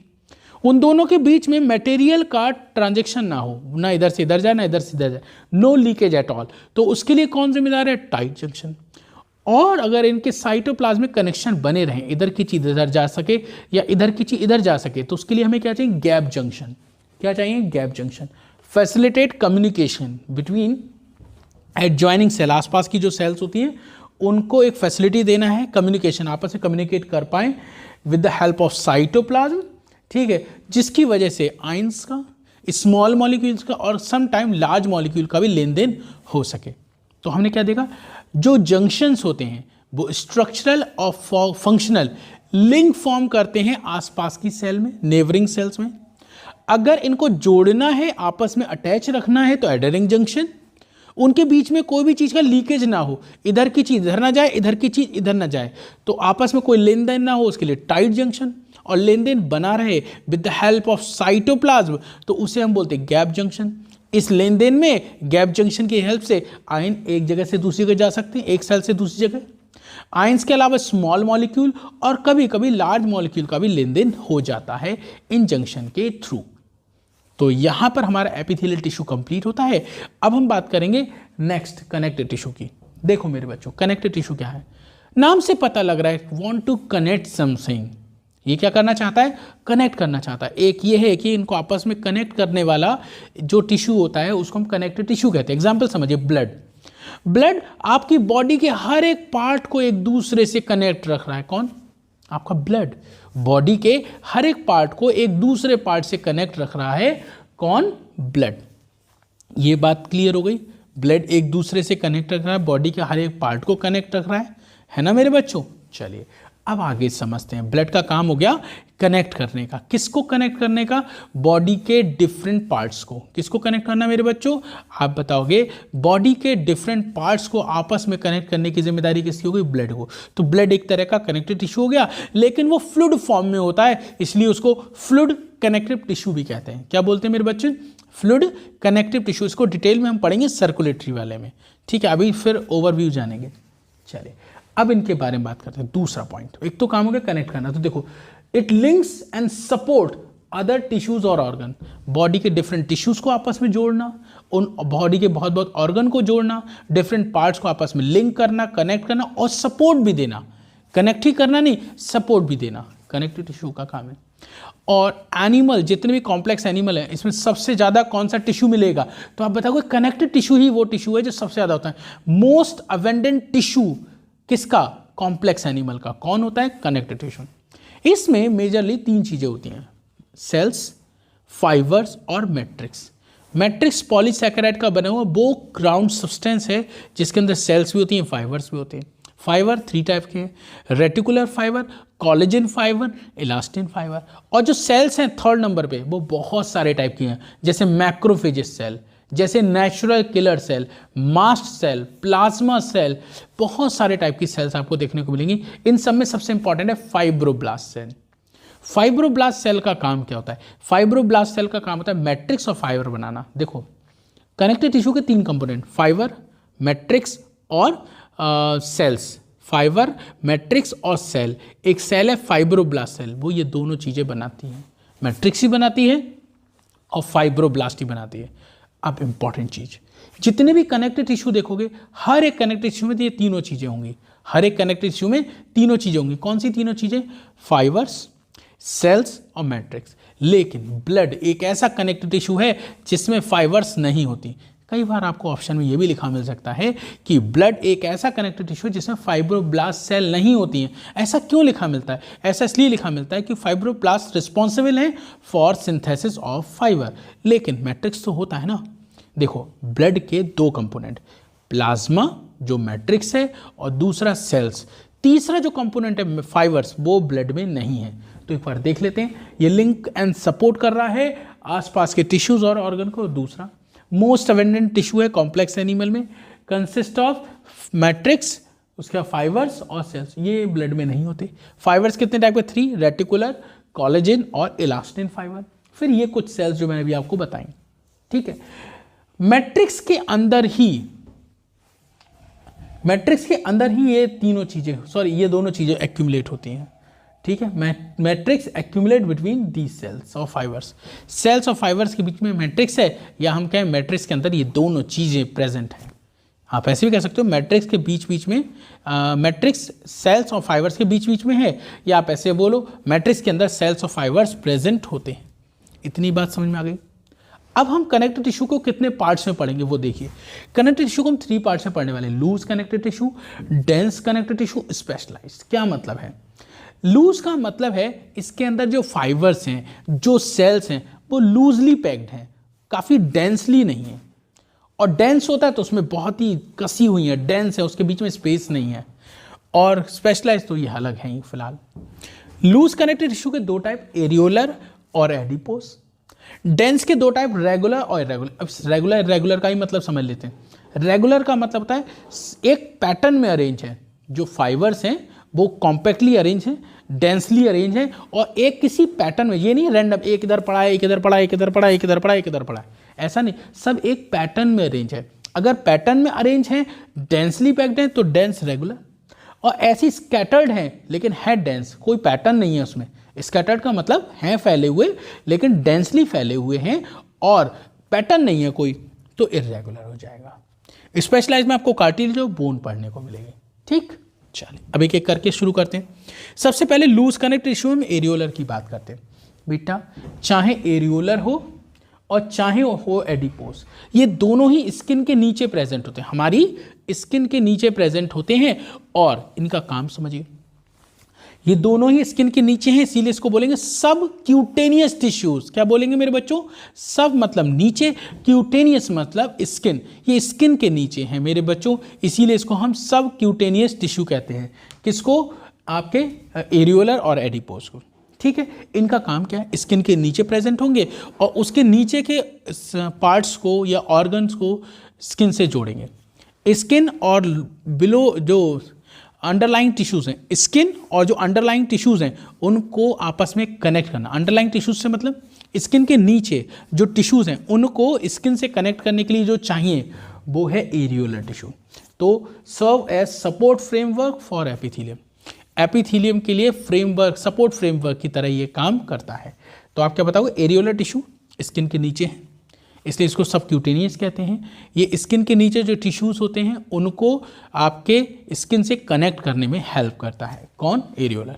उन दोनों के बीच में मटेरियल का ट्रांजैक्शन ना हो, ना इधर से इधर जाए ना इधर से इधर जाए, नो लीकेज एट ऑल, तो उसके लिए कौन जिम्मेदार है? Tight junction. और अगर इनके साइटोप्लाज्मिक कनेक्शन बने रहें, इधर की चीज इधर जा सके या इधर की चीज इधर जा सके, तो उसके लिए हमें क्या चाहिए? Gap junction. क्या चाहिए? Gap junction. Facilitate communication between adjoining cell, आसपास की जो सेल्स होती हैं उनको एक फैसिलिटी देना है, कम्युनिकेशन, आपस में कम्युनिकेट कर पाए with the help of cytoplasm, ठीक है, जिसकी वजह से आयंस का, स्मॉल मॉलिक्यूल्स का और सम टाइम लार्ज मॉलिक्यूल का भी लेन देन हो सके। तो हमने क्या देखा? जो जंक्शंस होते हैं वो स्ट्रक्चरल और फंक्शनल लिंक फॉर्म करते हैं आसपास की सेल में, नेबरिंग सेल्स में। अगर इनको जोड़ना है, आपस में अटैच रखना है, तो एडहरिंग जंक्शन। उनके बीच में कोई भी चीज़ का लीकेज ना हो, इधर की चीज़ इधर ना जाए, इधर की चीज़ इधर ना जाए, तो आपस में कोई लेन देन ना हो, उसके लिए टाइट जंक्शन। और लेन देन बना रहे with the help of cytoplasm, तो उसे हम बोलते हैं गैप जंक्शन। इस लेन देन में गैप जंक्शन की हेल्प से आयन एक जगह से दूसरी जगह जा सकते हैं, एक सेल से दूसरी जगह। आयंस के अलावा स्मॉल मॉलिक्यूल और कभी कभी लार्ज मॉलिक्यूल का भी लेन देन हो जाता है इन जंक्शन के थ्रू। तो यहां पर हमारा एपिथेलियल टिश्यू कंप्लीट होता है। अब हम बात करेंगे नेक्स्ट कनेक्टिव टिश्यू की। देखो मेरे बच्चों, कनेक्टिव टिश्यू क्या है? नाम से पता लग रहा है, वांट टू कनेक्ट समथिंग। ये क्या करना चाहता है? कनेक्ट करना चाहता है। एक ये है कि इनको आपस में कनेक्ट करने वाला जो टिश्यू होता है उसको हम कनेक्टिव टिश्यू कहते हैं। एग्जाम्पल समझिए, ब्लड। ब्लड आपकी बॉडी के हर एक पार्ट को एक दूसरे से कनेक्ट रख रहा है। कौन? आपका ब्लड बॉडी के हर एक पार्ट को एक दूसरे पार्ट से कनेक्ट रख रहा है। कौन? ब्लड। ये बात क्लियर हो गई? ब्लड एक दूसरे से कनेक्ट रख रहा है, बॉडी के हर एक पार्ट को कनेक्ट रख रहा है ना मेरे बच्चों? चलिए अब आगे समझते हैं। ब्लड का काम हो गया कनेक्ट करने का। किसको कनेक्ट करने का? बॉडी के डिफरेंट पार्ट्स को। किसको कनेक्ट करना मेरे बच्चों? आप बताओगे। बॉडी के डिफरेंट पार्ट्स को आपस में कनेक्ट करने की जिम्मेदारी किसकी हो गई? ब्लड को। तो ब्लड एक तरह का कनेक्टिव टिश्यू हो गया, लेकिन वो फ्लूइड फॉर्म में होता है, इसलिए उसको फ्लूइड कनेक्टिव टिश्यू भी कहते हैं। क्या बोलते हैं मेरे बच्चे? Fluid connective tissue. इसको डिटेल में हम पढ़ेंगे सर्कुलेटरी वाले में, ठीक है? अभी फिर ओवरव्यू जानेंगे। चलिए अब इनके बारे में बात करते हैं। दूसरा पॉइंट, एक तो काम हो गया कनेक्ट करना। तो देखो, it links and support other tissues और ऑर्गन। बॉडी के डिफरेंट टिश्यूज को आपस में जोड़ना, उन बॉडी के बहुत बहुत ऑर्गन को जोड़ना, डिफरेंट पार्ट्स को आपस में लिंक करना, कनेक्ट करना और सपोर्ट भी देना। कनेक्ट ही करना नहीं, सपोर्ट भी देना, कनेक्टिव टिश्यू का काम है। और एनिमल, जितने भी कॉम्प्लेक्स एनिमल है, इसमें सबसे ज्यादा कौन सा टिश्यू मिलेगा? तो आप बताओगे कनेक्टिव टिश्यू ही वो टिश्यू है जो सबसे ज्यादा होता है। मोस्ट अबेंडेंट टिश्यू किसका? कॉम्प्लेक्स एनिमल का। कौन होता है? Connective tissue. इसमें मेजरली तीन चीजें होती हैं, सेल्स, फाइबर्स और मैट्रिक्स। मैट्रिक्स पॉलीसैकेराइड का बना हुआ वो ग्राउंड सब्सटेंस है जिसके अंदर सेल्स भी होती हैं, फाइबर्स भी होते हैं। फाइबर 3 टाइप के हैं, reticular fibre, collagen fibre, elastin fibre. और जो सेल्स हैं 3rd नंबर पे, वो बहुत सारे टाइप की हैं, जैसे मैक्रोफेजेस सेल, जैसे natural killer cell, mast cell, plasma cell, बहुत सारे टाइप की सेल्स आपको देखने को मिलेंगी। इन सब में सबसे इंपॉर्टेंट है फाइब्रोब्लास्ट सेल। फाइब्रोब्लास्ट सेल का काम क्या होता है? फाइब्रोब्लास्ट सेल का काम होता है मैट्रिक्स और फाइबर बनाना। देखो, कनेक्टिव टिश्यू के 3 कंपोनेंट, फाइबर, मैट्रिक्स और सेल्स। फाइबर, मैट्रिक्स और सेल। एक सेल है फाइब्रोब्लास्ट सेल, वो ये दोनों चीजें बनाती है, मैट्रिक्स ही बनाती है और फाइब्रोब्लास्ट ही बनाती है। अब इंपॉर्टेंट चीज, जितने भी कनेक्टिव टिश्यू देखोगे, हर एक कनेक्टिव टिश्यू में ये तीनों चीजें होंगी। हर एक कनेक्टिव टिश्यू में तीनों चीजें होंगी। कौन सी तीनों चीजें? फाइबर्स, सेल्स और मैट्रिक्स। लेकिन ब्लड एक ऐसा कनेक्टिव टिश्यू है जिसमें फाइबर्स नहीं होती। कई बार आपको ऑप्शन में यह भी लिखा मिल सकता है कि ब्लड एक ऐसा कनेक्टिव टिश्यू है जिसमें फाइब्रोब्लास्ट सेल नहीं होती हैं। ऐसा क्यों लिखा मिलता है? ऐसा इसलिए लिखा मिलता है कि फाइब्रोब्लास्ट रिस्पॉन्सिबल है फॉर सिंथेसिस ऑफ फाइबर, लेकिन मैट्रिक्स तो होता है ना। देखो, ब्लड के 2 कंपोनेंट, प्लाज्मा जो मैट्रिक्स है और दूसरा सेल्स। तीसरा जो कंपोनेंट है फाइबर्स, वो ब्लड में नहीं है। तो एक बार देख लेते हैं। ये लिंक एंड सपोर्ट कर रहा है आसपास के टिश्यूज और ऑर्गन को। दूसरा मोस्ट अबेंडेंट टिश्यू है कॉम्प्लेक्स एनिमल में, कंसिस्ट ऑफ मैट्रिक्स, उसके बाद फाइबर्स और सेल्स। ये ब्लड में नहीं होते। फाइबर्स कितने टाइप के? 3, रेटिकुलर, कोलेजन और इलास्टिन फाइबर। फिर ये कुछ सेल्स जो मैंने अभी आपको बताई, ठीक है। मैट्रिक्स के अंदर ही ये तीनों चीजें, ये दोनों चीजें एक्यूमुलेट होती हैं, ठीक है। Matrix accumulate between the cells और फाइबर्स। सेल्स और फाइबर्स के बीच में मैट्रिक्स है, या हम कहें मैट्रिक्स के अंदर ये दोनों चीजें प्रेजेंट हैं। आप ऐसे भी कह सकते हो मैट्रिक्स के बीच में मैट्रिक्स सेल्स और फाइबर्स के बीच में है, या आप ऐसे बोलो मैट्रिक्स के अंदर सेल्स और फाइबर्स प्रेजेंट होते हैं। इतनी बात समझ में आ गई। अब हम कनेक्टिव टिश्यू को कितने पार्ट्स में पढ़ेंगे वो देखिए। कनेक्टिव टिश्यू को हम 3 पार्ट्स में पढ़ने वाले हैं, loose connective tissue, dense connective tissue, specialised. क्या मतलब है? लूज का मतलब है इसके अंदर जो फाइबर्स हैं, जो सेल्स हैं, वो लूजली पैक्ड हैं, काफ़ी डेंसली नहीं है। और डेंस होता है तो उसमें बहुत ही कसी हुई है, डेंस है, उसके बीच में स्पेस नहीं है। और स्पेशलाइज्ड तो ये अलग है ही फिलहाल। लूज कनेक्टिव टिश्यू के 2 टाइप, एरियोलर और एडिपोस। डेंस के 2 टाइप, रेगुलर और इरेगुलर। अब रेगुलर का ही मतलब समझ लेते हैं। रेगुलर का मतलब होता है एक पैटर्न में अरेंज है, जो फाइबर्स हैं वो कॉम्पैक्टली अरेंज है, डेंसली अरेंज है, और एक किसी पैटर्न में, ये नहीं रैंडम एक इधर पड़ा है, एक इधर पड़ा है, एक इधर पड़ा है, एक इधर पड़ा है, एक इधर पड़ा है, ऐसा नहीं, सब एक पैटर्न में अरेंज है। अगर पैटर्न में अरेंज है, डेंसली पैक्ड है, तो डेंस रेगुलर। और ऐसी स्कैटर्ड है लेकिन है डेंस, कोई पैटर्न नहीं है उसमें। स्कैटर्ड का मतलब हैं फैले हुए लेकिन डेंसली फैले हुए हैं और पैटर्न नहीं है कोई, तो इर्रेगुलर हो जाएगा। स्पेशलाइज में आपको कार्टिलेज और बोन पढ़ने को मिलेगी, ठीक। चलिए अब एक एक करके शुरू करते हैं। सबसे पहले लूज कनेक्टिव टिश्यू में एरियोलर की बात करते हैं। बेटा चाहे एरियोलर हो और चाहे हो एडिपोस, ये दोनों ही स्किन के नीचे प्रेजेंट होते हैं, हमारी स्किन के नीचे प्रेजेंट होते हैं। और इनका काम समझिए, ये दोनों ही स्किन के नीचे हैं, इसीलिए इसको बोलेंगे सब क्यूटेनियस टिश्यूज। क्या बोलेंगे मेरे बच्चों? सब मतलब नीचे, क्यूटेनियस मतलब स्किन, ये स्किन के नीचे हैं मेरे बच्चों, इसीलिए इसको हम सब क्यूटेनियस टिश्यू कहते हैं। किसको? आपके एरियोलर और एडिपोस को, ठीक है। इनका काम क्या है? स्किन के नीचे प्रेजेंट होंगे और उसके नीचे के पार्ट्स को या ऑर्गन्स को स्किन से जोड़ेंगे। स्किन और बिलो जो अंडरलाइंग टिश्यूज हैं, स्किन और जो अंडरलाइंग टिश्यूज हैं उनको आपस में कनेक्ट करना। अंडरलाइंग टिश्यूज से मतलब स्किन के नीचे जो टिश्यूज हैं उनको स्किन से कनेक्ट करने के लिए जो चाहिए वो है एरियोलर टिश्यू। तो serve as support framework for epithelium. Epithelium के लिए फ्रेमवर्क, सपोर्ट फ्रेमवर्क की तरह ये काम करता है। तो आप क्या बताओगे? एरियोलर टिश्यू स्किन के नीचे है, इसलिए इसको सबक्यूटेनियस कहते हैं। ये स्किन के नीचे जो टिश्यूज होते हैं उनको आपके स्किन से कनेक्ट करने में हेल्प करता है। कौन? एरियोलर।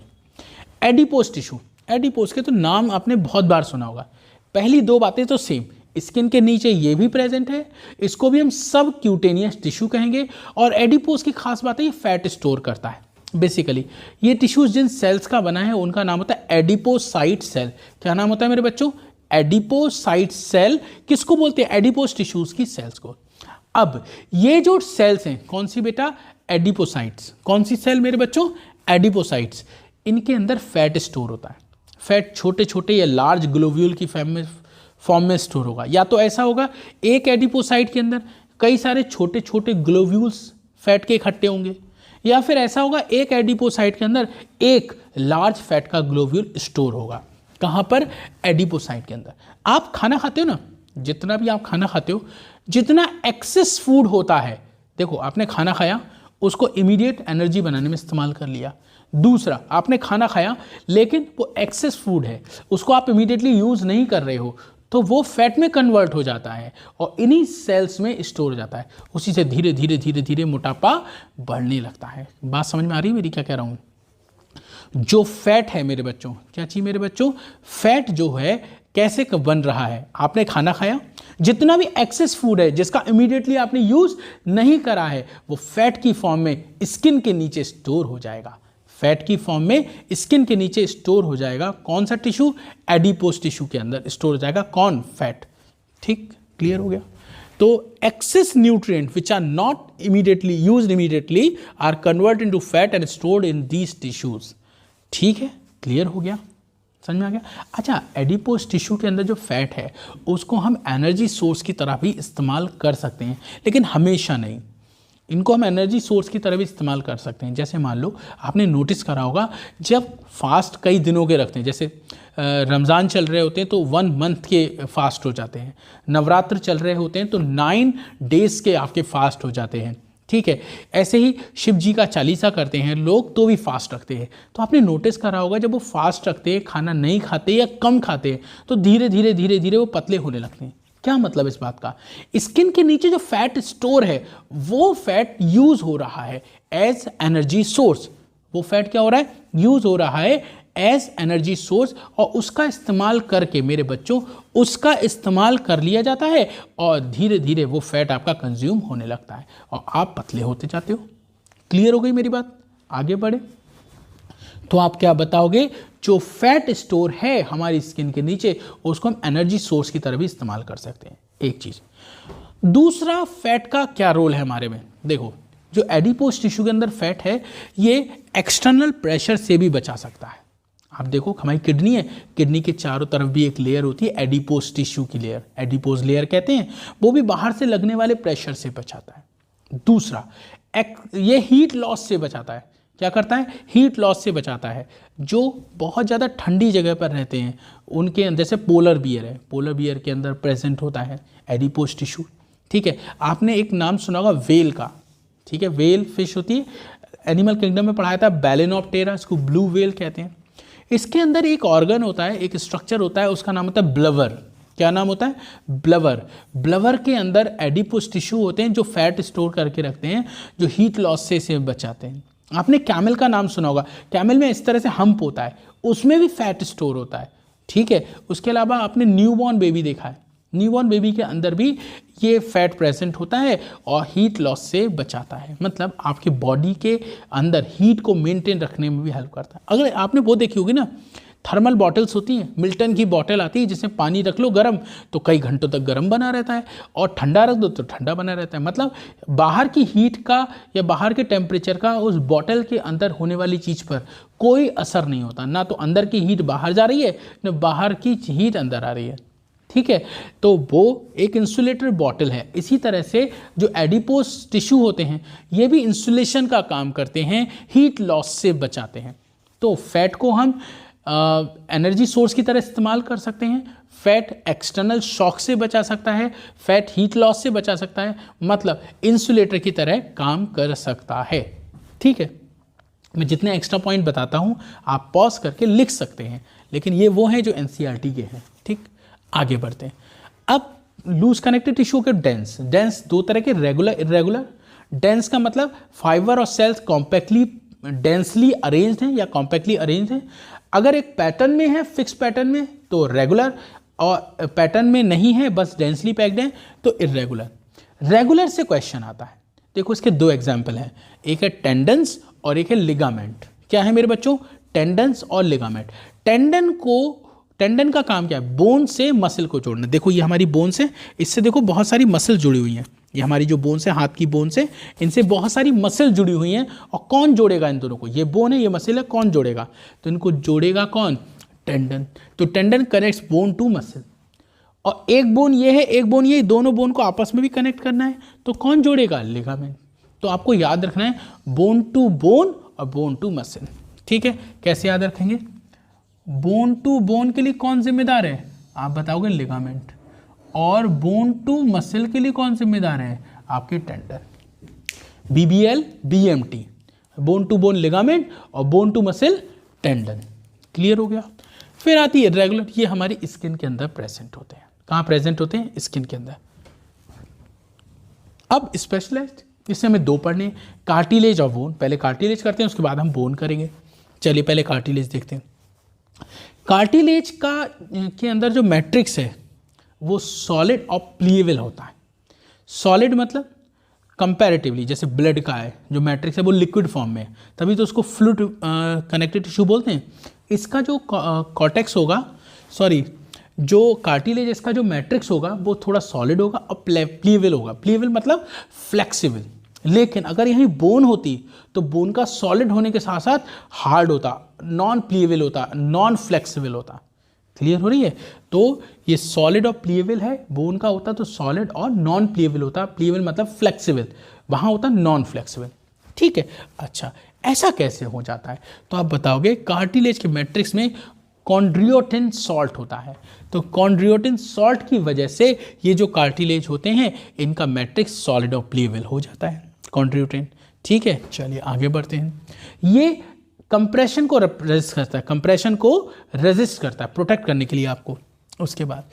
एडिपोस टिश्यू, एडिपोस के तो नाम आपने बहुत बार सुना होगा। पहली 2 बातें तो सेम, स्किन के नीचे ये भी प्रेजेंट है, इसको भी हम सबक्यूटेनियस टिश्यू कहेंगे। और एडिपोस की खास बात है ये फैट स्टोर करता है। बेसिकली ये टिश्यूज जिन सेल्स का बना है उनका नाम होता है एडिपोसाइट सेल। क्या नाम होता है मेरे बच्चों? Adipocyte cell. किसको बोलते हैं? एडिपोस टिश्यूज की सेल्स को। अब ये जो सेल्स हैं कौन सी बेटा? एडिपोसाइट्स। कौन सी सेल मेरे बच्चों? एडिपोसाइट्स। इनके अंदर फैट स्टोर होता है। फैट छोटे छोटे या लार्ज ग्लोब्यूल की फॉर्म में स्टोर होगा, या तो ऐसा होगा एक एडिपोसाइट के अंदर कई सारे छोटे छोटे ग्लोब्यूल्स फैट के इकट्ठे होंगे, या फिर ऐसा होगा एक एडिपोसाइट के अंदर एक लार्ज फैट का ग्लोब्यूल स्टोर होगा। कहाँ पर? एडिपोसाइट के अंदर। आप खाना खाते हो ना, जितना भी आप खाना खाते हो, जितना एक्सेस फूड होता है, देखो आपने खाना खाया, उसको इमीडिएट एनर्जी बनाने में इस्तेमाल कर लिया। दूसरा, आपने खाना खाया लेकिन वो एक्सेस फूड है, उसको आप इमीडिएटली यूज़ नहीं कर रहे हो, तो वो फैट में कन्वर्ट हो जाता है और इन्हीं सेल्स में स्टोर हो जाता है। उसी से धीरे धीरे धीरे धीरे मोटापा बढ़ने लगता है। बात समझ में आ रही है मेरी क्या कह रहा हूँ? जो फैट है मेरे बच्चों, क्या चाहिए मेरे बच्चों? फैट जो है कैसे बन रहा है? आपने खाना खाया, जितना भी एक्सेस फूड है जिसका इमीडिएटली आपने यूज नहीं करा है, वो फैट की फॉर्म में स्किन के नीचे स्टोर हो जाएगा। फैट की फॉर्म में स्किन के नीचे स्टोर हो जाएगा। कौन सा टिश्यू? एडिपोस टिश्यू के अंदर स्टोर हो जाएगा। कौन? फैट। ठीक, क्लियर हो गया। तो excess nutrient which are not immediately used immediately are convert into fat and stored in these tissues. ठीक है, क्लियर हो गया, समझ में आ गया। अच्छा, एडिपोस टिश्यू के अंदर जो फैट है उसको हम एनर्जी सोर्स की तरह भी इस्तेमाल कर सकते हैं, लेकिन हमेशा नहीं। इनको हम एनर्जी सोर्स की तरह भी इस्तेमाल कर सकते हैं। जैसे मान लो आपने नोटिस करा होगा, जब फास्ट कई दिनों के रखते हैं, जैसे रमज़ान चल रहे होते हैं तो 1 मंथ के फास्ट हो जाते हैं, नवरात्र चल रहे होते हैं तो 9 डेज़ के आपके फास्ट हो जाते हैं, ठीक है। ऐसे ही शिव जी का चालीसा करते हैं लोग तो भी फास्ट रखते हैं। तो आपने नोटिस करा होगा जब वो फास्ट रखते हैं, खाना नहीं खाते या कम खाते हैं, तो धीरे धीरे धीरे धीरे वो पतले होने लगते हैं। क्या मतलब इस बात का? स्किन के नीचे जो फैट स्टोर है वो फैट यूज हो रहा है एज एनर्जी सोर्स। वो फैट क्या हो रहा है? यूज हो रहा है एज एनर्जी सोर्स, और उसका इस्तेमाल करके मेरे बच्चों उसका इस्तेमाल कर लिया जाता है और धीरे धीरे वो फैट आपका कंज्यूम होने लगता है और आप पतले होते जाते हो। क्लियर हो गई मेरी बात? आगे बढ़े तो आप क्या बताओगे? जो फैट स्टोर है हमारी स्किन के नीचे उसको हम एनर्जी सोर्स की तरह भी इस्तेमाल कर सकते हैं, एक चीज। दूसरा, फैट का क्या रोल है हमारे में? देखो, जो एडिपोज टिश्यू के अंदर फैट है ये एक्सटर्नल प्रेशर से भी बचा सकता है। आप देखो हमारी किडनी है, किडनी के चारों तरफ भी एक लेयर होती है एडिपोज टिश्यू की लेयर, एडिपोज लेयर कहते हैं, वो भी बाहर से लगने वाले प्रेशर से बचाता है। दूसरा, ये हीट लॉस से बचाता है। क्या करता है? हीट लॉस से बचाता है। जो बहुत ज़्यादा ठंडी जगह पर रहते हैं उनके अंदर, जैसे पोलर बियर है, पोलर बियर के अंदर प्रेजेंट होता है एडिपोज टिश्यू, ठीक है। आपने एक नाम सुना होगा वेल का, ठीक है, वेल फिश होती है, एनिमल किंगडम में पढ़ाया था बैलेनोप्टेरा, इसको ब्लू वेल कहते हैं। इसके अंदर एक ऑर्गन होता है, एक स्ट्रक्चर होता है, उसका नाम होता है ब्लवर। क्या नाम होता है? ब्लवर। ब्लवर के अंदर एडिपोज टिश्यू होते हैं जो फैट स्टोर करके रखते हैं, जो हीट लॉस से इसे बचाते हैं। आपने कैमल का नाम सुना होगा, कैमल में इस तरह से हम्प होता है, उसमें भी फैट स्टोर होता है, ठीक है। उसके अलावा आपने न्यूबॉर्न बेबी देखा है, न्यूबॉर्न बेबी के अंदर भी ये फैट प्रेजेंट होता है और हीट लॉस से बचाता है। मतलब आपके बॉडी के अंदर हीट को मेंटेन रखने में भी हेल्प करता है। अगर आपने वो देखी होगी ना, थर्मल बॉटल्स होती हैं, मिल्टन की बॉटल आती है जिसमें पानी रख लो गर्म तो कई घंटों तक गर्म बना रहता है, और ठंडा रख दो तो ठंडा बना रहता है। मतलब बाहर की हीट का या बाहर के टेम्परेचर का उस बॉटल के अंदर होने वाली चीज़ पर कोई असर नहीं होता, ना तो अंदर की हीट बाहर जा रही है ना बाहर की हीट अंदर आ रही है, ठीक है। तो वो एक इंसुलेटर बॉटल है। इसी तरह से जो एडिपोज टिश्यू होते हैं ये भी इंसुलेशन का काम करते हैं, हीट लॉस से बचाते हैं। तो फैट को हम एनर्जी सोर्स की तरह इस्तेमाल कर सकते हैं, फैट एक्सटर्नल शॉक से बचा सकता है, फैट हीट लॉस से बचा सकता है, मतलब इंसुलेटर की तरह काम कर सकता है, ठीक है। मैं जितने एक्स्ट्रा पॉइंट बताता हूँ आप पॉज करके लिख सकते हैं, लेकिन ये वो हैं जो एनसीईआरटी के हैं, ठीक। आगे बढ़ते हैं। अब लूज कनेक्टिव टिश्यू के डेंस, डेंस दो तरह के, रेगुलर, इरेगुलर। डेंस का मतलब फाइबर और सेल्स कॉम्पैक्टली डेंसली अरेंज्ड हैं या कॉम्पैक्टली अरेंज्ड हैं। अगर एक पैटर्न में है, फिक्स पैटर्न में, तो रेगुलर, और पैटर्न में नहीं है बस डेंसली पैक्ड है तो इरेगुलर। रेगुलर से क्वेश्चन आता है, देखो इसके दो एग्जाम्पल हैं, एक है टेंडन्स और एक है लिगामेंट। क्या है मेरे बच्चों? टेंडन्स और लिगामेंट। टेंडन का काम क्या है? बोन से मसल को जोड़ना। देखो ये हमारी बोन्स है, इससे देखो बहुत सारी मसल जुड़ी हुई हैं, ये हमारी जो बोन्स है, हाथ की बोन्स है, इनसे बहुत सारी मसल जुड़ी हुई हैं। और कौन जोड़ेगा इन दोनों को? ये बोन है, ये मसल है, कौन जोड़ेगा? तो इनको जोड़ेगा कौन? टेंडन। तो tendon connects bone to muscle, और एक बोन ये है, एक बोन ये, दोनों बोन को आपस में भी कनेक्ट करना है, तो कौन जोड़ेगा? लिगामेंट। तो आपको याद रखना है बोन टू बोन और बोन टू मसल, ठीक है। कैसे याद रखेंगे? बोन टू बोन के लिए कौन जिम्मेदार है? आप बताओगे लिगामेंट। और बोन टू मसल के लिए कौन जिम्मेदार है? आपके tendon. BBL BMT, bone to bone ligament और bone to muscle tendon. Clear हो गया? फिर आती है रेगुलर, ये हमारी स्किन के अंदर प्रेजेंट होते हैं। कहाँ प्रेजेंट होते हैं? स्किन के अंदर। अब स्पेशलाइज्ड, इससे हमें दो पढ़ने, कार्टिलेज और बोन। पहले कार्टिलेज करते हैं, उसके बाद हम बोन करेंगे। चलिए पहले कार्टिलेज देखते हैं। कार्टिलेज के अंदर जो मैट्रिक्स है वो सॉलिड और प्लीवेबल होता है। सॉलिड मतलब कंपैरेटिवली, जैसे ब्लड का है जो मैट्रिक्स है वो लिक्विड फॉर्म में है, तभी तो उसको फ्लूइड कनेक्टिव टिश्यू बोलते हैं। इसका जो कॉर्टेक्स होगा, सॉरी जो कार्टिलेज, इसका जो मैट्रिक्स होगा वो थोड़ा सॉलिड होगा और प्लीवेबल होगा। प्लीवेबल मतलब फ्लेक्सिबल। लेकिन अगर यहीं बोन होती तो बोन का सॉलिड होने के साथ साथ हार्ड होता, नॉन प्लीवेबल होता, नॉन फ्लेक्सिबल होता। क्लियर हो रही है? तो ये सॉलिड और प्लीएबल है, बोन का होता तो सॉलिड और नॉन प्लीएबल होता, प्लीएबल मतलब फ्लेक्सिबल, वहाँ होता नॉन फ्लेक्सिबल, ठीक है। अच्छा, ऐसा कैसे हो जाता है? तो आप बताओगे कार्टिलेज के मैट्रिक्स में कॉन्ड्रियोटिन सॉल्ट होता है, तो कॉन्ड्रियोटिन सॉल्ट की वजह से ये जो कार्टिलेज होते हैं इनका मैट्रिक्स सॉलिड और प्लीएबल हो जाता है, कॉन्ड्रियोटिन, ठीक है। चलिए आगे बढ़ते हैं। ये कंप्रेशन को रेजिस्ट करता है, कंप्रेशन को रेजिस्ट करता है प्रोटेक्ट करने के लिए आपको। उसके बाद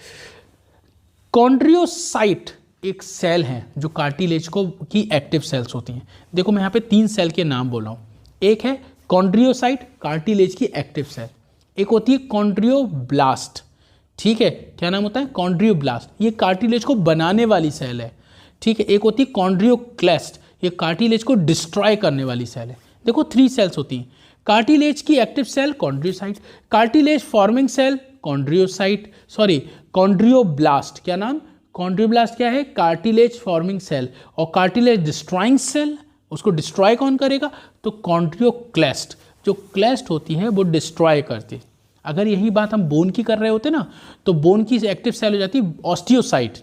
कॉन्ड्रियोसाइट एक सेल है जो कार्टिलेज को की एक्टिव सेल्स होती हैं। देखो मैं यहाँ पे 3 सेल के नाम बोल रहा हूँ। एक है कॉन्ड्रियोसाइट, कार्टिलेज की एक्टिव सेल। एक होती है कॉन्ड्रियोब्लास्ट, ठीक है, क्या नाम होता है? कॉन्ड्रियोब्लास्ट, ये कार्टिलेज को बनाने वाली सेल है, ठीक है। एक होती है कॉन्ड्रियोक्लेस्ट, ये कार्टिलेज को डिस्ट्रॉय करने वाली सेल है। देखो 3 सेल्स होती हैं। कार्टिलेज की active cell chondrocyte, cartilage forming cell chondroblast, क्या नाम? कॉन्ड्रियोब्लास्ट क्या है? Cartilage forming cell. और कार्टिलेज डिस्ट्रॉइंग सेल, उसको डिस्ट्रॉय कौन करेगा? तो कॉन्ड्रियोक्लेस्ट, जो क्लेस्ट होती है वो डिस्ट्रॉय करती है। अगर यही बात हम बोन की कर रहे होते ना, तो बोन की एक्टिव सेल हो जाती है osteocyte,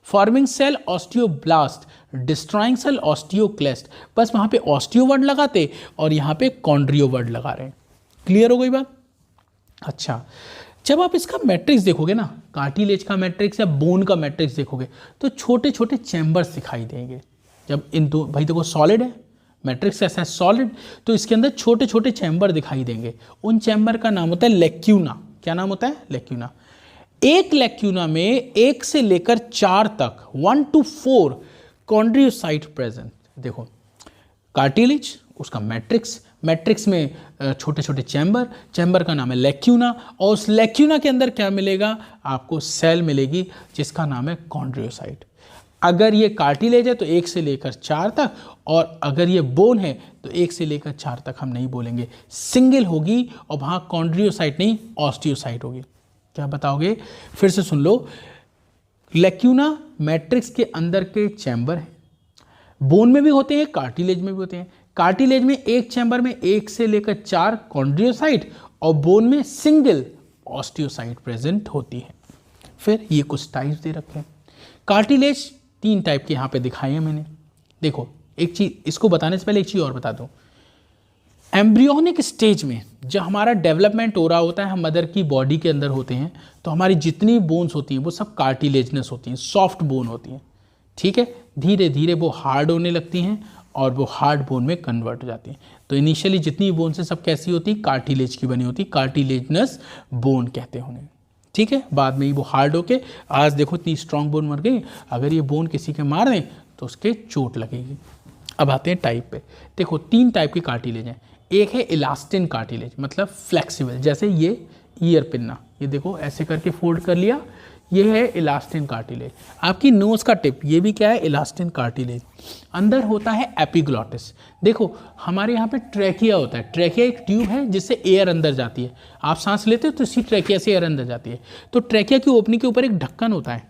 forming cell osteoblast, destroying cell osteoclast. बस वहाँ पे ऑस्टियो वर्ड लगाते और यहाँ पे कॉन्ड्रियो वर्ड लगा रहे हैं। क्लियर हो गई बात? अच्छा, जब आप इसका मैट्रिक्स देखोगे ना, कार्टिलेज का मैट्रिक्स या बोन का मैट्रिक्स देखोगे तो छोटे छोटे चैम्बर्स दिखाई देंगे। जब इन दो, भाई देखो सॉलिड है, मैट्रिक्स ऐसा है सॉलिड, तो इसके अंदर छोटे छोटे चैम्बर दिखाई देंगे। उन चैम्बर का नाम होता है लेक्यूना। क्या नाम होता है? लेक्यूना। एक लेक्यूना में 1 से लेकर 4 तक 1 to 4 कॉन्ड्रियोसाइट प्रेजेंट। देखो कार्टिलेज, उसका मैट्रिक्स में छोटे छोटे चैम्बर का नाम है लेक्यूना, और उस लेक्यूना के अंदर क्या मिलेगा? आपको सेल मिलेगी जिसका नाम है कॉन्ड्रियोसाइट। अगर ये कार्टिलेज है तो 1 से लेकर 4 तक, और अगर ये बोन है तो 1 से लेकर 4 तक हम नहीं बोलेंगे, सिंगल होगी, और वहाँ कॉन्ड्रियोसाइट नहीं ऑस्टियोसाइट होगी। क्या बताओगे? फिर से सुन लो। लेक्यूना मैट्रिक्स के अंदर के चैम्बर हैं, बोन में भी होते हैं, कार्टिलेज में भी होते हैं। कार्टिलेज में एक चैम्बर में 1 से लेकर 4 कॉन्ड्रियोसाइट, और बोन में सिंगल ऑस्टियोसाइट प्रेजेंट होती है। फिर ये कुछ टाइप्स दे रखे हैं। कार्टिलेज 3 टाइप के यहाँ पे दिखाए हैं मैंने। देखो एक चीज़, इसको बताने से पहले एक चीज़ और बता दूँ। एम्ब्रियोनिक स्टेज में जब हमारा डेवलपमेंट हो रहा होता है, हम मदर की बॉडी के अंदर होते हैं, तो हमारी जितनी बोन्स होती हैं वो सब कार्टिलेजनस होती हैं, सॉफ्ट बोन होती हैं, ठीक है। धीरे धीरे वो हार्ड होने लगती हैं और वो हार्ड बोन में कन्वर्ट हो जाती हैं। तो इनिशियली जितनी बोन्स हैं सब कैसी होती, कार्टिलेज की बनी होती, कार्टिलेजनस बोन कहते हैं उन्हें, ठीक है। बाद में ही वो हार्ड होके, आज देखो इतनी स्ट्रॉन्ग बोन मर गई, अगर ये बोन किसी के मार दें तो उसके चोट लगेगी। अब आते हैं टाइप पे। देखो 3 टाइप की कार्टिलेज हैं। एक है इलास्टिन कार्टिलेज, मतलब फ्लेक्सिबल, जैसे ये ईयर पिन्ना, ये देखो ऐसे करके फोल्ड कर लिया, ये है इलास्टिन कार्टिलेज। आपकी नोज का टिप, ये भी क्या है? Elastin cartilage. अंदर होता है एपिग्लॉटिस। देखो हमारे यहाँ पे ट्रैकिया होता है, ट्रैकिया एक ट्यूब है जिससे एयर अंदर जाती है, आप सांस लेते हो तो इसी ट्रैकिया से एयर अंदर जाती है। तो ट्रैकिया की ओपनिंग के ऊपर एक ढक्कन होता है,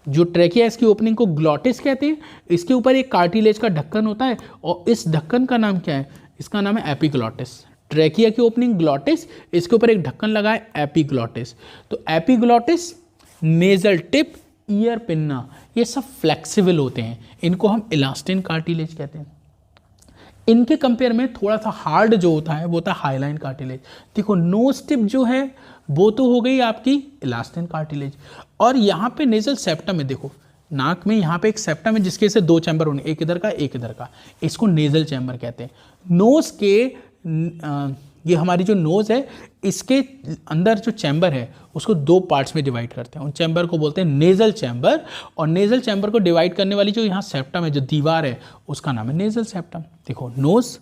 जो ट्रैकिया इसकी ओपनिंग को ग्लॉटिस कहते हैं। इसके ऊपर एक कार्टिलेज का ढक्कन होता है, और इस ढक्कन का नाम क्या है? इसका नाम है एपिग्लॉटिस। ट्रैकिया की ओपनिंग ग्लॉटिस, इसके ऊपर एक ढक्कन लगा है एपिग्लॉटिस। तो epiglottis, nasal tip, ear pinna, ये सब फ्लेक्सिबल होते हैं, इनको हम इलास्टिन कार्टिलेज कहते हैं। इनके कंपेयर में थोड़ा सा हार्ड जो होता है वो होता है हाइलाइन कार्टिलेज। देखो नोज टिप जो है वो तो हो गई आपकी इलास्टिन कार्टिलेज, और यहाँ पे नेजल सेप्टम है। देखो नाक में यहाँ पे एक सेप्टम है जिसके से 2 चैम्बर होंगे, एक इधर का एक इधर का, इसको नेजल चैम्बर कहते हैं। नोज के ये हमारी जो नोज़ है इसके अंदर जो चैम्बर है उसको 2 पार्ट्स में डिवाइड करते हैं, उन चैम्बर को बोलते हैं नेज़ल चैम्बर, और नेज़ल चैम्बर को डिवाइड करने वाली जो यहाँ सेप्टम है, जो दीवार है, उसका नाम है नेज़ल सेप्टम। देखो नोज़,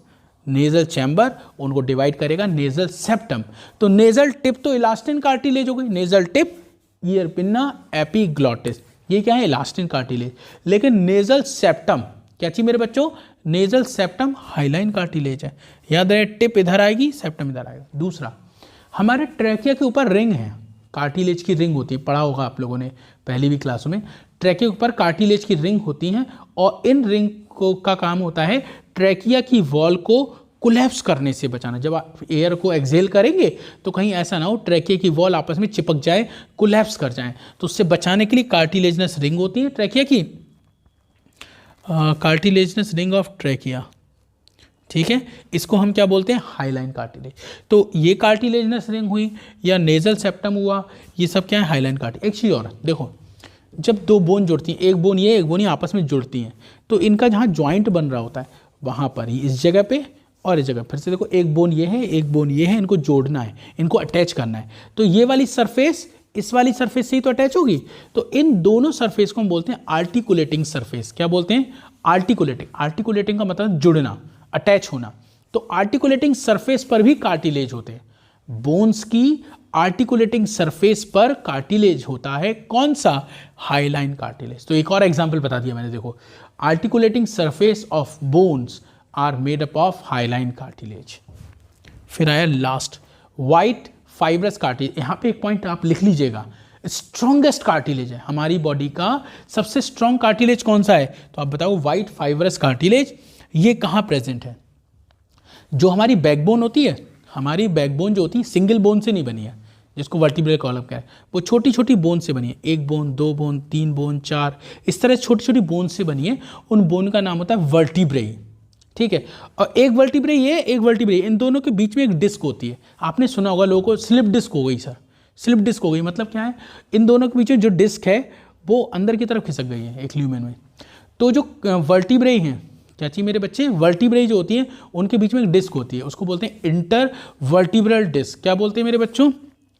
नेज़ल चैम्बर, उनको डिवाइड करेगा नेज़ल सेप्टम। तो नेज़ल टिप तो इलास्टिन कार्टिलेज हो गई, nasal tip, ear pinna, epiglottis, ये क्या है? Elastin cartilage. लेकिन नेज़ल सेप्टम क्या चाहिए मेरे बच्चों? नेजल सेप्टम हाइलाइन कार्टिलेज है। याद रहे, टिप इधर आएगी, सेप्टम इधर आएगा। दूसरा, हमारे ट्रैकिया के ऊपर रिंग है, कार्टिलेज की रिंग होती है, पढ़ा होगा आप लोगों ने पहली भी क्लासों में। ट्रैकिया के ऊपर कार्टिलेज की रिंग होती हैं, और इन रिंग को का काम होता है ट्रैकिया की वॉल को कोलैप्स करने से बचाना। जब आप एयर को एक्सहेल करेंगे तो कहीं ऐसा ना हो ट्रैकिया की वॉल आपस में चिपक जाए, कोलैप्स कर जाए, तो उससे बचाने के लिए कार्टिलेजनस रिंग होती है ट्रैकिया की, कार्टिलेजनस रिंग ऑफ ट्रैकिया, ठीक है, इसको हम क्या बोलते हैं, हाईलाइन कार्टिलेज। तो ये कार्टिलेजनस रिंग हुई या नेजल सेप्टम हुआ, ये सब क्या है, हाईलाइन कार्टिलेज। एक चीज़ और देखो, जब दो बोन जुड़ती हैं, एक बोन ये एक बोन ये आपस में जुड़ती हैं, तो इनका जहाँ ज्वाइंट बन रहा होता है वहाँ पर ही, इस जगह पे और इस जगह, फिर से देखो एक बोन ये है एक बोन ये है, इनको जोड़ना है, इनको अटैच करना है, तो ये वाली सरफेस इस वाली सरफेस से ही तो अटैच होगी। तो इन दोनों सरफेस को हम बोलते हैं आर्टिकुलेटिंग सरफेस। क्या बोलते हैं, आर्टिकुलेटिंग। आर्टिकुलेटिंग का मतलब जुड़ना, अटैच होना। तो आर्टिकुलेटिंग सरफेस पर भी कार्टिलेज होते हैं। बोन्स की आर्टिकुलेटिंग सरफेस पर कार्टिलेज होता है, कौन सा, हाईलाइन कार्टिलेज। तो एक और एग्जांपल बता दिया मैंने, देखो, articulating surface of bones are made up of hyaline cartilage. फिर आया लास्ट, व्हाइट फाइब्रस कार्टिलेज। यहाँ पे एक पॉइंट आप लिख लीजिएगा, स्ट्रॉन्गेस्ट कार्टिलेज है हमारी बॉडी का, सबसे स्ट्रॉन्ग कार्टिलेज कौन सा है, तो आप बताओ, व्हाइट फाइब्रस कार्टिलेज। ये कहाँ प्रेजेंट है, जो हमारी बैकबोन होती है, हमारी बैकबोन जो होती है सिंगल बोन से नहीं बनी है, जिसको वर्टिब्रल कॉलम कह है, वो छोटी छोटी बोन से बनी है, एक बोन, दो बोन, तीन बोन, चार, इस तरह छोटी छोटी बोन से बनी है। उन बोन का नाम होता है वर्टिब्रेई, ठीक है। और एक वर्टिब्रेई ये, एक वर्टिब्रेई, इन दोनों के बीच में एक डिस्क होती है। आपने सुना होगा लोगों को, स्लिप डिस्क हो गई सर, स्लिप डिस्क हो गई, मतलब क्या है, इन दोनों के बीच में जो डिस्क है वो अंदर की तरफ खिसक गई है एक ल्यूमेन में। तो जो वर्टिब्रेई हैं, क्या चाहिए मेरे बच्चे, वर्टिब्रेई जो होती है उनके बीच में एक डिस्क होती है, उसको बोलते हैं इंटर वर्टिब्रल डिस्क। क्या बोलते हैं मेरे बच्चों,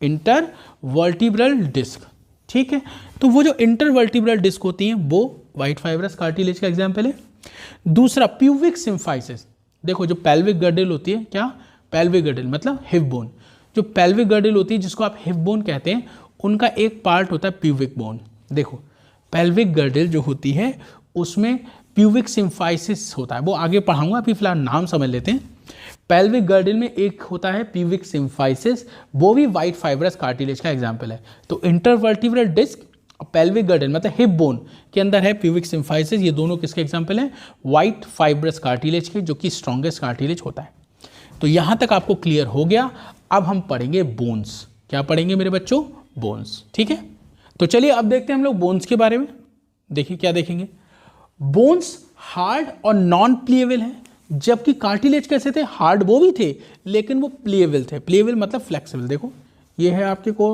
इंटर वर्टिब्रल डिस्क, ठीक है। तो वो जो इंटर वर्टिब्रल डिस्क होती हैं वो व्हाइट फाइब्रस कार्टिलेज का एग्जाम्पल है। दूसरा प्यूबिक सिम्फाइसिस, देखो जो पेल्विक गर्डल होती है, क्या, पेल्विक गर्डल मतलब हिप बोन, जो पेल्विक गर्डल होती है जिसको आप हिप बोन कहते हैं, उनका एक पार्ट होता है प्यूबिक बोन। देखो पेल्विक गर्डल जो होती है उसमें प्यूबिक सिम्फाइसिस होता है, वो आगे पढ़ाऊंगा, अभी फिलहाल नाम समझ लेते हैं। पेल्विक गर्डल में एक होता है प्यूबिक सिम्फाइसिस, वो भी व्हाइट फाइब्रस कार्टिलेज का एग्जाम्पल है। तो इंटरवर्टिब्रल डिस्क और पेल्विक गर्डल मतलब हिप बोन के अंदर है प्यूबिक सिम्फाइसिस, ये दोनों किसके एग्जाम्पल हैं, व्हाइट फाइब्रस कार्टिलेज के, जो कि स्ट्रॉन्गेस्ट कार्टिलेज होता है। तो यहाँ तक आपको क्लियर हो गया। अब हम पढ़ेंगे बोन्स। क्या पढ़ेंगे मेरे बच्चों, बोन्स, ठीक है। तो चलिए अब देखते हैं हम लोग बोन्स के बारे में। देखिए क्या देखेंगे, बोन्स हार्ड और नॉन प्लीएबल है, जबकि कार्टिलेज कैसे थे, हार्ड वो भी थे लेकिन वो प्लीएबल थे। प्लीएबल मतलब फ्लेक्सिबल। देखो ये है आपके को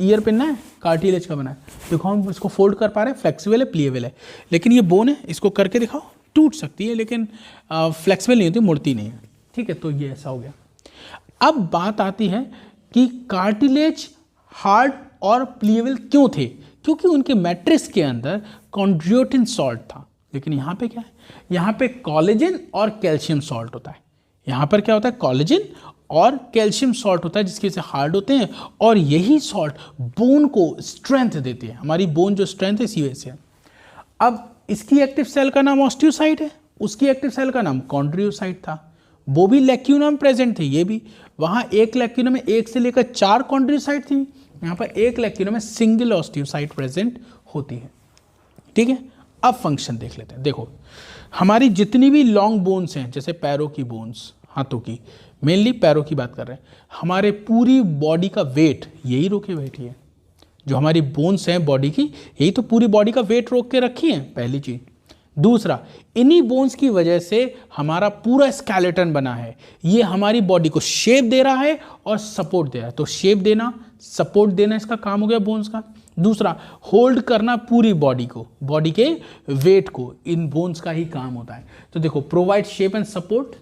ईयर पिन है, कार्टिलेज का बना है, देखो हम इसको फोल्ड कर पा रहे हैं, फ्लेक्सिबल है, प्लीएबल है। लेकिन ये बोन है, इसको करके दिखाओ, टूट सकती है लेकिन फ्लेक्सिबल नहीं होती, मुड़ती नहीं है, ठीक है। तो ये ऐसा हो गया। अब बात आती है कि कार्टिलेज हार्ड और प्लीएबल क्यों थे, क्योंकि उनके मैट्रिक्स के अंदर कॉन्ड्रियोटिन सॉल्ट था। लेकिन यहाँ पे क्या है, यहाँ पे कोलेजन और कैल्शियम सॉल्ट होता है। यहाँ पर क्या होता है, कोलेजन और कैल्शियम सॉल्ट होता है, जिसकी वजह से हार्ड होते हैं, और यही सॉल्ट बोन को स्ट्रेंथ देती है। हमारी बोन जो स्ट्रेंथ है इसी वजह से है। अब इसकी एक्टिव सेल का नाम ऑस्टियोसाइट है, उसकी एक्टिव सेल का नाम कॉन्ड्रियोसाइट था। वो भी लैक्यूना में प्रेजेंट थे, ये भी। वहाँ एक लैक्यूना में 1 से लेकर 4 कॉन्ड्रियोसाइट थी, यहाँ पर एक लैक्यूना में सिंगल ऑस्टियोसाइट प्रेजेंट होती है, ठीक है। अब फंक्शन देख लेते हैं। देखो हमारी जितनी भी लॉन्ग बोन्स हैं, जैसे पैरों की बोन्स, हाथों की, मेनली पैरों की बात कर रहे हैं, हमारे पूरी बॉडी का वेट यही रोके बैठी है। जो हमारी बोन्स हैं बॉडी की, यही तो पूरी बॉडी का वेट रोक के रखी है, पहली चीज। दूसरा, इन्हीं बोन्स की वजह से हमारा पूरा स्केलेटन बना है, ये हमारी बॉडी को शेप दे रहा है और सपोर्ट दे रहा है। तो शेप देना, सपोर्ट देना इसका काम हो गया बोन्स का। दूसरा, होल्ड करना पूरी बॉडी को, बॉडी के वेट को, इन बोन्स का ही काम होता है। तो देखो, प्रोवाइड शेप एंड सपोर्ट,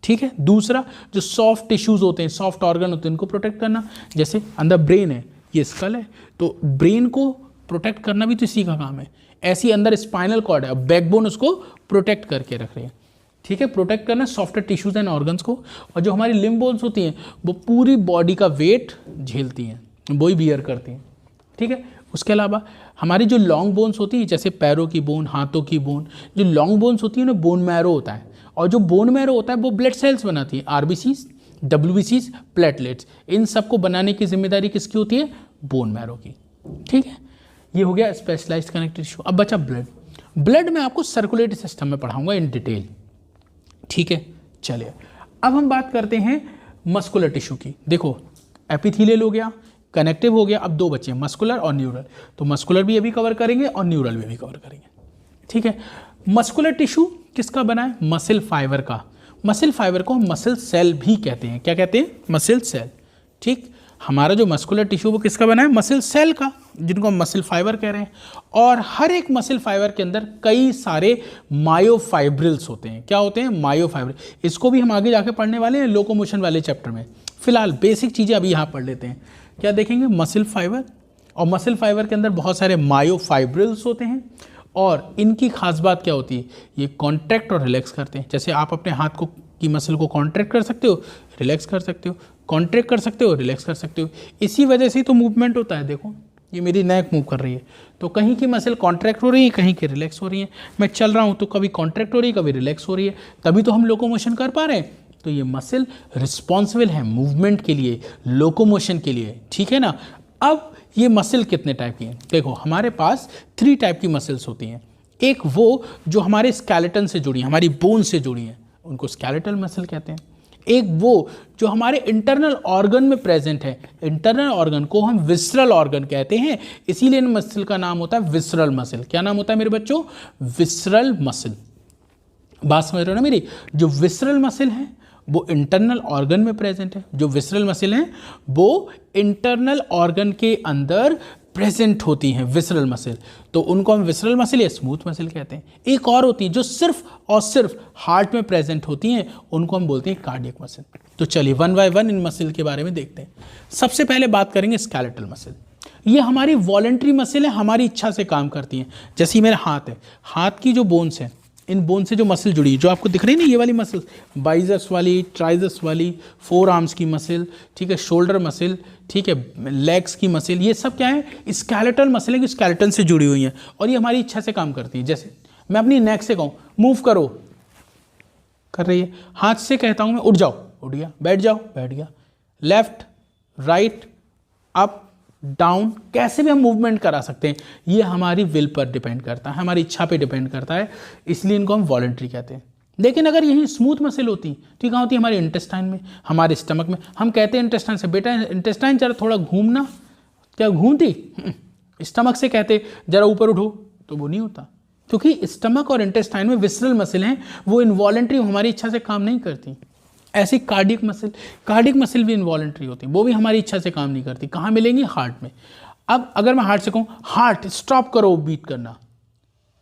ठीक है। दूसरा, जो सॉफ्ट टिश्यूज होते हैं, सॉफ्ट ऑर्गन होते हैं, इनको प्रोटेक्ट करना। जैसे अंदर ब्रेन है, ये स्कल है, तो ब्रेन को प्रोटेक्ट करना भी तो इसी का काम है। ऐसी अंदर स्पाइनल कॉर्ड है, बैकबोन उसको प्रोटेक्ट करके रख रही है, ठीक है। प्रोटेक्ट करना सॉफ्ट टिश्यूज एंड ऑर्गन्स को। और जो हमारी लिम्ब बोन्स होती हैं, वो पूरी बॉडी का वेट झेलती हैं, वही बियर करती हैं, ठीक है। उसके अलावा हमारी जो लॉन्ग बोन्स होती है, जैसे पैरों की बोन, हाथों की बोन, जो लॉन्ग बोन्स होती है उन्हें बोन मैरो होता है, और जो बोन मैरो होता है वो ब्लड सेल्स बनाती है, आरबीसीज, डब्ल्यूबीसीज, प्लेटलेट्स। इन सबको बनाने की जिम्मेदारी किसकी होती है, बोन मैरो की, ठीक है। ये हो गया स्पेशलाइज्ड कनेक्टिव टिश्यू। अब बचा ब्लड। ब्लड में आपको सर्कुलेटरी सिस्टम में पढ़ाऊंगा इन डिटेल, ठीक है। चलिए अब हम बात करते हैं मस्कुलर टिश्यू की। देखो एपिथेलियल हो गया, कनेक्टिव हो गया, अब दो बचे मस्कुलर और न्यूरल। तो मस्कुलर भी अभी कवर करेंगे और न्यूरल भी कवर करेंगे, ठीक है। मस्कुलर टिश्यू किसका बना है? मसल फाइबर का। मसल फाइबर को हम मसल सेल भी कहते हैं। क्या कहते हैं? मसल सेल, ठीक। हमारा जो मस्कुलर टिश्यू वो किसका बना है? मसल सेल का, जिनको हम मसल फाइबर कह रहे हैं। और हर एक मसल फाइबर के अंदर कई सारे मायोफाइब्रिल्स होते हैं। क्या होते हैं? मायोफाइब्रिल। इसको भी हम आगे जाके पढ़ने वाले हैं लोकोमोशन वाले चैप्टर में। फिलहाल बेसिक चीज़ें अभी यहाँ पढ़ लेते हैं। क्या देखेंगे? मसल फाइबर, और मसल फाइबर के अंदर बहुत सारे मायोफाइब्रिल्स होते हैं। और इनकी खास बात क्या होती है? ये कॉन्ट्रैक्ट और रिलैक्स करते हैं। जैसे आप अपने हाथ को की मसल को कॉन्ट्रैक्ट कर सकते हो, रिलैक्स कर सकते हो, कॉन्ट्रैक्ट कर सकते हो, रिलैक्स कर सकते हो। इसी वजह से तो मूवमेंट होता है। देखो ये मेरी नेक मूव कर रही है, तो कहीं की मसल कॉन्ट्रैक्ट हो रही है, कहीं की रिलैक्स हो रही है। मैं चल रहा हूँ तो कभी कॉन्ट्रैक्ट हो रही है, कभी रिलैक्स हो रही है, तभी तो हम लोकोमोशन कर पा रहे हैं। तो ये मसल रिस्पॉन्सिबल है मूवमेंट के लिए, लोकोमोशन के लिए, ठीक है ना। अब ये मसल कितने टाइप की हैं? देखो हमारे पास 3 टाइप की मसल्स होती हैं। एक वो जो हमारे स्केलेटन से जुड़ी हैं, हमारी बोन से जुड़ी हैं, उनको स्केलेटल मसल कहते हैं। एक वो जो हमारे इंटरनल ऑर्गन में प्रेजेंट है, इंटरनल ऑर्गन को हम विसरल ऑर्गन कहते हैं, इसीलिए इन मसल का नाम होता है विसरल मसल। क्या नाम होता है मेरे बच्चों? Visceral muscle. बात समझ रहे हो ना मेरी? जो विसरल मसल है वो इंटरनल ऑर्गन में प्रेजेंट है। जो विसरल मसल हैं वो इंटरनल ऑर्गन के अंदर प्रेजेंट होती हैं, विसरल मसल। तो उनको हम विसरल मसल या स्मूथ मसल कहते हैं। एक और होती है जो सिर्फ और सिर्फ हार्ट में प्रेजेंट होती हैं, उनको हम बोलते हैं कार्डियक मसल। तो चलिए one by one in muscle के बारे में देखते हैं। सबसे पहले बात करेंगे स्केलेटल मसल। ये हमारी वॉलेंट्री मसल है, हमारी इच्छा से काम करती हैं। जैसे मेरा हाथ है, हाथ की जो बोन्स हैं, इन बोन से जो मसल जुड़ी है, जो आपको दिख रही है ना, ये वाली मसल, बाइसेप्स वाली, ट्राइसेप्स वाली, फोर आर्म्स की मसल, ठीक है, शोल्डर मसल, ठीक है, लेग्स की मसल, ये सब क्या है? स्केलेटल मसल है कि स्केलेटन से जुड़ी हुई हैं और ये हमारी इच्छा से काम करती है। जैसे मैं अपनी नेक से कहूँ मूव करो, कर रही है। हाथ से कहता हूँ मैं उठ जाओ, उठ गया, बैठ जाओ, बैठ गया। लेफ्ट, राइट, अप, डाउन, कैसे भी हम मूवमेंट करा सकते हैं। ये हमारी विल पर डिपेंड करता है, हमारी इच्छा पे डिपेंड करता है, इसलिए इनको हम वॉलेंट्री कहते हैं। लेकिन अगर यही स्मूथ मसल होती तो कहाँ होती? हमारे इंटेस्टाइन में, हमारे स्टमक में। हम कहते हैं इंटेस्टाइन से, बेटा इंटेस्टाइन जरा थोड़ा घूमना, क्या घूमती? स्टमक से कहते जरा ऊपर उठो, तो वो नहीं होता, क्योंकि स्टमक और इंटेस्टाइन में विसरल मसल हैं, वो इनवॉलेंट्री हमारी इच्छा से काम नहीं करती। ऐसी कार्डियक मसल भी इनवॉलेंट्री होती है, वो भी हमारी इच्छा से काम नहीं करती। कहाँ मिलेंगी? हार्ट में। अब अगर मैं हार्ट से कहूँ हार्ट स्टॉप करो बीट करना,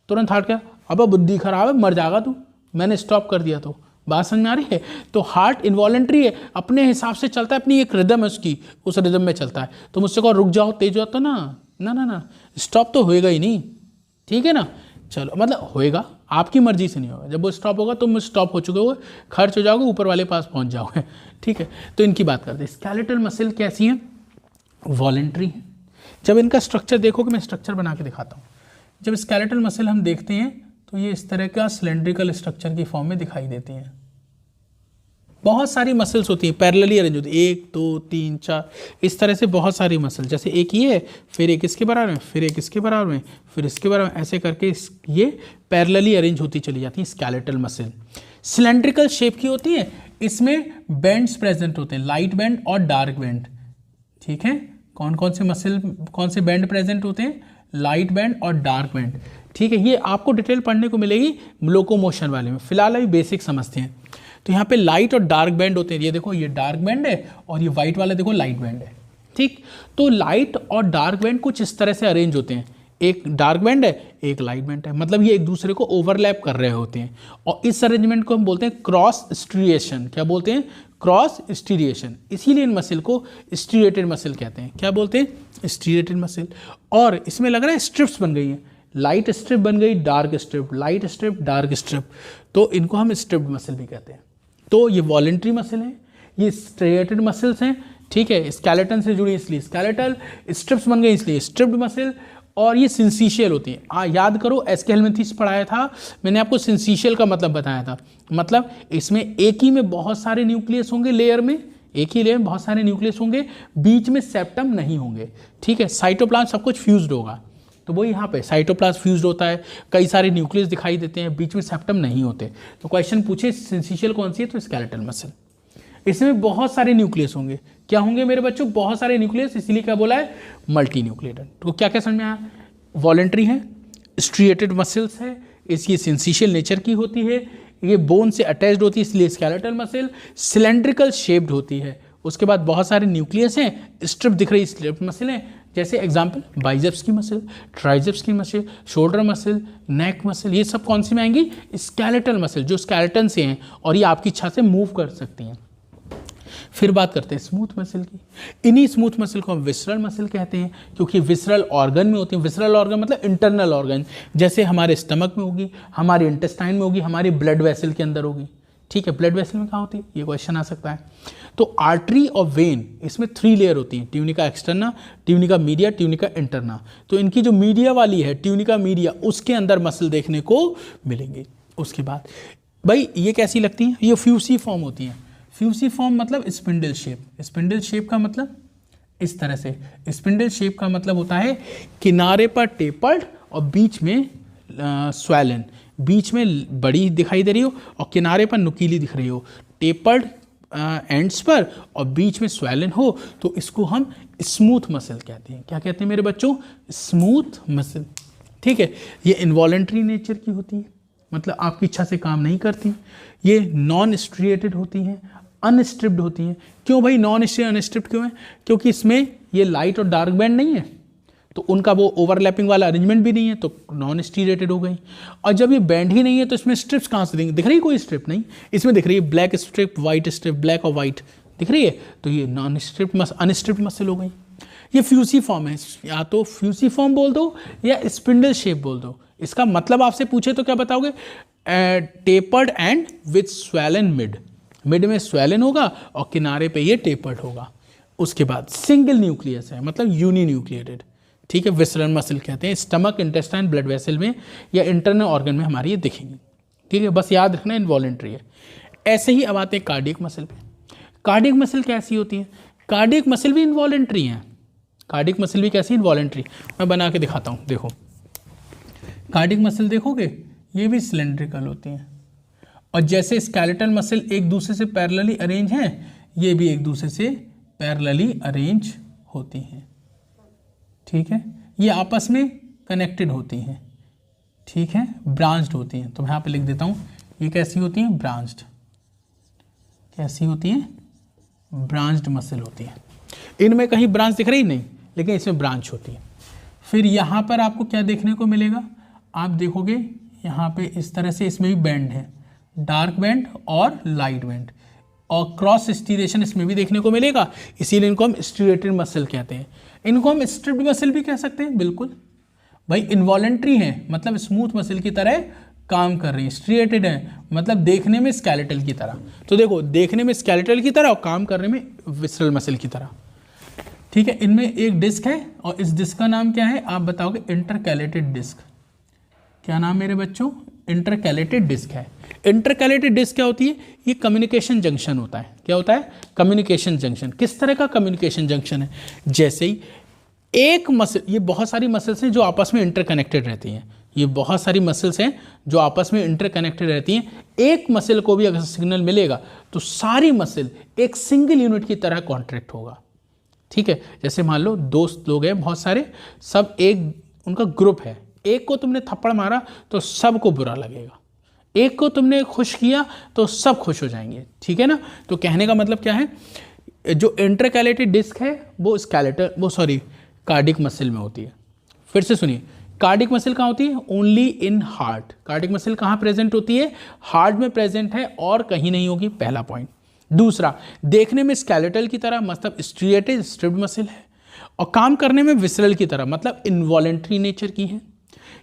तुरंत हार्ट क्या? अब बुद्धि खराब है, मर जाएगा तू, मैंने स्टॉप कर दिया। तो बात समझ में आ रही है? तो हार्ट इनवॉलेंट्री है, अपने हिसाब से चलता है, अपनी एक रिदम है उसकी, उस रिदम में चलता है। तो मुझसे कहो रुक जाओ, तेज हो तो ना ना ना ना, स्टॉप तो होएगा ही नहीं, ठीक है ना। चलो मतलब होएगा, आपकी मर्जी से नहीं होगा। जब वो स्टॉप होगा तुम स्टॉप हो चुके हो, खर्च हो जाओगे, ऊपर वाले पास पहुंच जाओगे, ठीक है। तो इनकी बात करते हैं। स्केलेटल मसल कैसी है? वॉलेंट्री है। जब इनका स्ट्रक्चर देखोगे, मैं स्ट्रक्चर बना के दिखाता हूँ। जब स्केलेटल मसल हम देखते हैं तो ये इस तरह का सिलेंड्रिकल स्ट्रक्चर की फॉर्म में दिखाई देती हैं। बहुत सारी मसल्स होती हैं, पैरेलली अरेंज होती है, 1 2 3 4, इस तरह से बहुत सारी मसल। जैसे एक ये है, फिर एक इसके बराबर में, फिर एक इसके बराबर में, फिर इसके बराबर में, ऐसे करके ये पैरेलली अरेंज होती चली जाती हैं स्केलेटल मसल। सिलेंड्रिकल शेप की होती है, इसमें बैंड्स प्रेजेंट होते हैं, लाइट बैंड और डार्क बैंड, ठीक है। कौन कौन से मसल, कौन से बैंड प्रेजेंट होते हैं? लाइट बैंड और डार्क बैंड, ठीक है। ये आपको डिटेल पढ़ने को मिलेगी लोकोमोशन वाले में, फिलहाल अभी बेसिक समझते हैं। तो यहाँ पे लाइट और डार्क बैंड होते हैं। ये देखो, ये डार्क बैंड है और ये वाइट वाला देखो लाइट बैंड है, ठीक। तो लाइट और डार्क बैंड कुछ इस तरह से अरेंज होते हैं, एक डार्क बैंड है, एक लाइट बैंड है, मतलब ये एक दूसरे को ओवरलैप कर रहे होते हैं। और इस अरेंजमेंट को हम बोलते हैं क्रॉस स्ट्रिएशन। क्या बोलते हैं? Cross striation. इसीलिए इन मसल को स्ट्रिएटेड मसल कहते हैं। क्या बोलते हैं? Striated muscle. और इसमें लग रहा है स्ट्रिप्स बन गई हैं, लाइट स्ट्रिप बन गई, dark strip, light strip, dark strip, तो इनको हम स्ट्रिप्ड मसल भी कहते हैं। तो ये वॉलेंट्री मसल है, ये स्ट्रिएटेड मसल्स हैं, ठीक है। स्केलेटन से जुड़ी इसलिए स्केलेटल, स्ट्रिप्स बन गई इसलिए स्ट्रिप्ड मसल, और ये सिंसिशियल होती है। याद करो, एस्केलमेंथिस पढ़ाया था मैंने आपको, सिंसिशियल का मतलब बताया था। मतलब इसमें एक ही में बहुत सारे न्यूक्लियस होंगे, लेयर में, एक ही लेयर में बहुत सारे न्यूक्लियस होंगे, बीच में सेप्टम नहीं होंगे, ठीक है। साइटोप्लाज्म सब कुछ फ्यूज्ड होगा, तो वो यहाँ पे साइटोप्लाज्म फ्यूज्ड होता है, कई सारे न्यूक्लियस दिखाई देते हैं, बीच में सेप्टम नहीं होते। तो क्वेश्चन पूछे सिंसिशियल कौन सी है, तो स्केलेटल मसल। इसमें बहुत सारे न्यूक्लियस होंगे। क्या होंगे मेरे बच्चों? बहुत सारे न्यूक्लियस, इसीलिए क्या बोला है? Multi nucleated. तो क्या क्या समझ में आया? वॉलेंट्री है, स्ट्रिएटेड मसल्स है, इसकी सिंसिशियल नेचर की होती है, ये बोन से अटैच्ड होती है इसलिए स्केलेटल मसल, सिलेंड्रिकल शेप्ड होती है। उसके बाद बहुत सारे न्यूक्लियस हैं, स्ट्रिप दिख रही स्ट्रिप मसल हैं, जैसे एग्जांपल बाइसेप्स की मसल, ट्राइसेप्स की मसल, शोल्डर मसल, नेक मसल, ये सब कौन सी में आएंगी? स्केलेटल मसल, जो स्केलेटन से हैं और ये आपकी इच्छा से मूव कर सकती हैं। फिर बात करते हैं स्मूथ मसल की। इन्हीं स्मूथ मसल को हम विसरल मसल कहते हैं, क्योंकि विसरल ऑर्गन में होती हैं। विसरल ऑर्गन मतलब इंटरनल ऑर्गन, जैसे हमारे स्टमक में होगी, हमारे इंटेस्टाइन में होगी, हमारी ब्लड वेसल के अंदर होगी। ठीक है, ब्लड वेसल में कहाँ होती है? ये क्वेश्चन आ सकता है। तो आर्टरी और वेन, इसमें 3 लेयर होती हैं, tunica externa, tunica media, tunica interna. तो इनकी जो मीडिया वाली है, ट्यूनिका मीडिया, उसके अंदर मसल देखने को मिलेंगे। उसके बाद भाई ये कैसी लगती हैं? ये फ्यूसीफॉर्म होती हैं। फ्यूसीफॉर्म मतलब स्पिंडल शेप। स्पिंडल शेप का मतलब इस तरह से, स्पिंडल शेप का मतलब होता है किनारे पर टेपर्ड और बीच में स्वेलन, बीच में बड़ी दिखाई दे रही हो और किनारे पर नुकीली दिख रही हो, टेपर्ड एंड्स पर और बीच में स्वेलन हो, तो इसको हम स्मूथ मसल कहते हैं। क्या कहते हैं मेरे बच्चों? Smooth muscle. ठीक है, ये इनवॉलेंट्री नेचर की होती है, मतलब आपकी इच्छा से काम नहीं करती। ये नॉन स्ट्रिएटेड होती हैं, अनस्ट्रिप्ड होती हैं। क्यों भाई नॉन स्ट्रिप्ड अनस्ट्रिप्ड क्यों है? क्योंकि इसमें ये लाइट और डार्क बैंड नहीं है, तो उनका वो ओवरलैपिंग वाला अरेंजमेंट भी नहीं है, तो नॉन स्टीरेटेड हो गई। और जब ये बैंड ही नहीं है तो इसमें स्ट्रिप्स कहाँ से दिख रही है? कोई स्ट्रिप नहीं, इसमें दिख रही है black strip, white strip, black और वाइट दिख रही है, तो ये नॉन स्ट्रिप्ड अनस्ट्रिप्ड मसल हो गई। ये फ्यूसीफॉर्म है, या तो फ्यूसीफॉर्म बोल दो या स्पिंडल शेप बोल दो। इसका मतलब आपसे पूछे तो क्या बताओगे? Tapered and with swollen mid, mid में स्वेलन होगा और किनारे पे ये टेपर्ड होगा। उसके बाद सिंगल न्यूक्लियस है, मतलब यूनी न्यूक्लिएटेड। ठीक है, विसरल मसल कहते हैं। स्टमक, इंटेस्टाइन, ब्लड वेसल में या इंटरनल ऑर्गन में हमारी ये दिखेंगी। ठीक है, बस याद रखना इनवॉलेंट्री है। ऐसे ही अब आते हैं कार्डियक मसल पे। कार्डियक मसल कैसी होती है? कार्डियक मसल भी इनवॉलेंट्री हैं। कार्डियक मसल भी कैसी? इनवॉलेंट्री। मैं बना के दिखाता हूँ, देखो। कार्डियक मसल देखोगे, ये भी सिलेंड्रिकल होती हैं, और जैसे स्केलेटल मसल एक दूसरे से पैरेलली अरेंज हैं, ये भी एक दूसरे से पैरेलली अरेंज होती हैं। ठीक है, ये आपस में कनेक्टेड होती हैं। ठीक है, ब्रांच्ड होती हैं। तो मैं यहाँ पे लिख देता हूँ, ये कैसी होती हैं? ब्रांच्ड। कैसी होती हैं? ब्रांच्ड मसल होती हैं। इनमें कहीं ब्रांच दिख रही नहीं, लेकिन इसमें ब्रांच होती है। फिर यहाँ पर आपको क्या देखने को मिलेगा? आप देखोगे यहाँ पे इस तरह से इसमें भी बैंड है, डार्क बैंड और लाइट बैंड, और क्रॉस स्टीरेशन इसमें भी देखने को मिलेगा, इसीलिए इनको हम स्ट्रिएटेड मसल कहते हैं। इनको हम स्ट्रिप्ड मसल भी कह सकते हैं, बिल्कुल भाई। इनवॉलेंट्री है, मतलब स्मूथ मसल की तरह काम कर रही है। स्ट्रिएटेड है, मतलब देखने में स्केलेटल की तरह। तो देखो, देखने में स्केलेटल की तरह और काम करने में विसरल मसल की तरह। ठीक है, इनमें एक डिस्क है और इस डिस्क का नाम क्या है? आप बताओगे इंटरकैलेटेड डिस्क। क्या नाम मेरे बच्चों? इंटरकैलेटेड डिस्क है। इंटरकैलेटेड डिस्क क्या होती है? ये कम्युनिकेशन जंक्शन होता है। क्या होता है? Communication junction. किस तरह का कम्युनिकेशन जंक्शन है? जैसे ही एक मसल, ये बहुत सारी मसल्स हैं जो आपस में इंटरकनेक्टेड रहती हैं। ये बहुत सारी मसल्स हैं जो आपस में इंटरकनेक्टेड रहती हैं। एक मसल को भी अगर सिग्नल मिलेगा तो सारी मसल एक सिंगल यूनिट की तरह कॉन्ट्रैक्ट होगा। ठीक है, जैसे मान लो दोस्त लोग हैं बहुत सारे, सब एक उनका ग्रुप है, एक को तुमने थप्पड़ मारा तो सबको बुरा लगेगा, एक को तुमने खुश किया तो सब खुश हो जाएंगे। ठीक है ना? तो कहने का मतलब क्या है? जो इंटरकैलेटेड डिस्क है वो कार्डियक मसल में होती है। फिर से सुनिए, कार्डियक मसल कहाँ होती है? Only in heart. Cardiac muscle कहाँ प्रेजेंट होती है? हार्ट में प्रेजेंट है और कहीं नहीं होगी, पहला पॉइंट। दूसरा, देखने में स्केलेटल की तरह, मतलब स्ट्रिएटेड स्ट्रिप्ड मसल है, और काम करने में विसरल की तरह, मतलब इनवॉलेंट्री नेचर की है।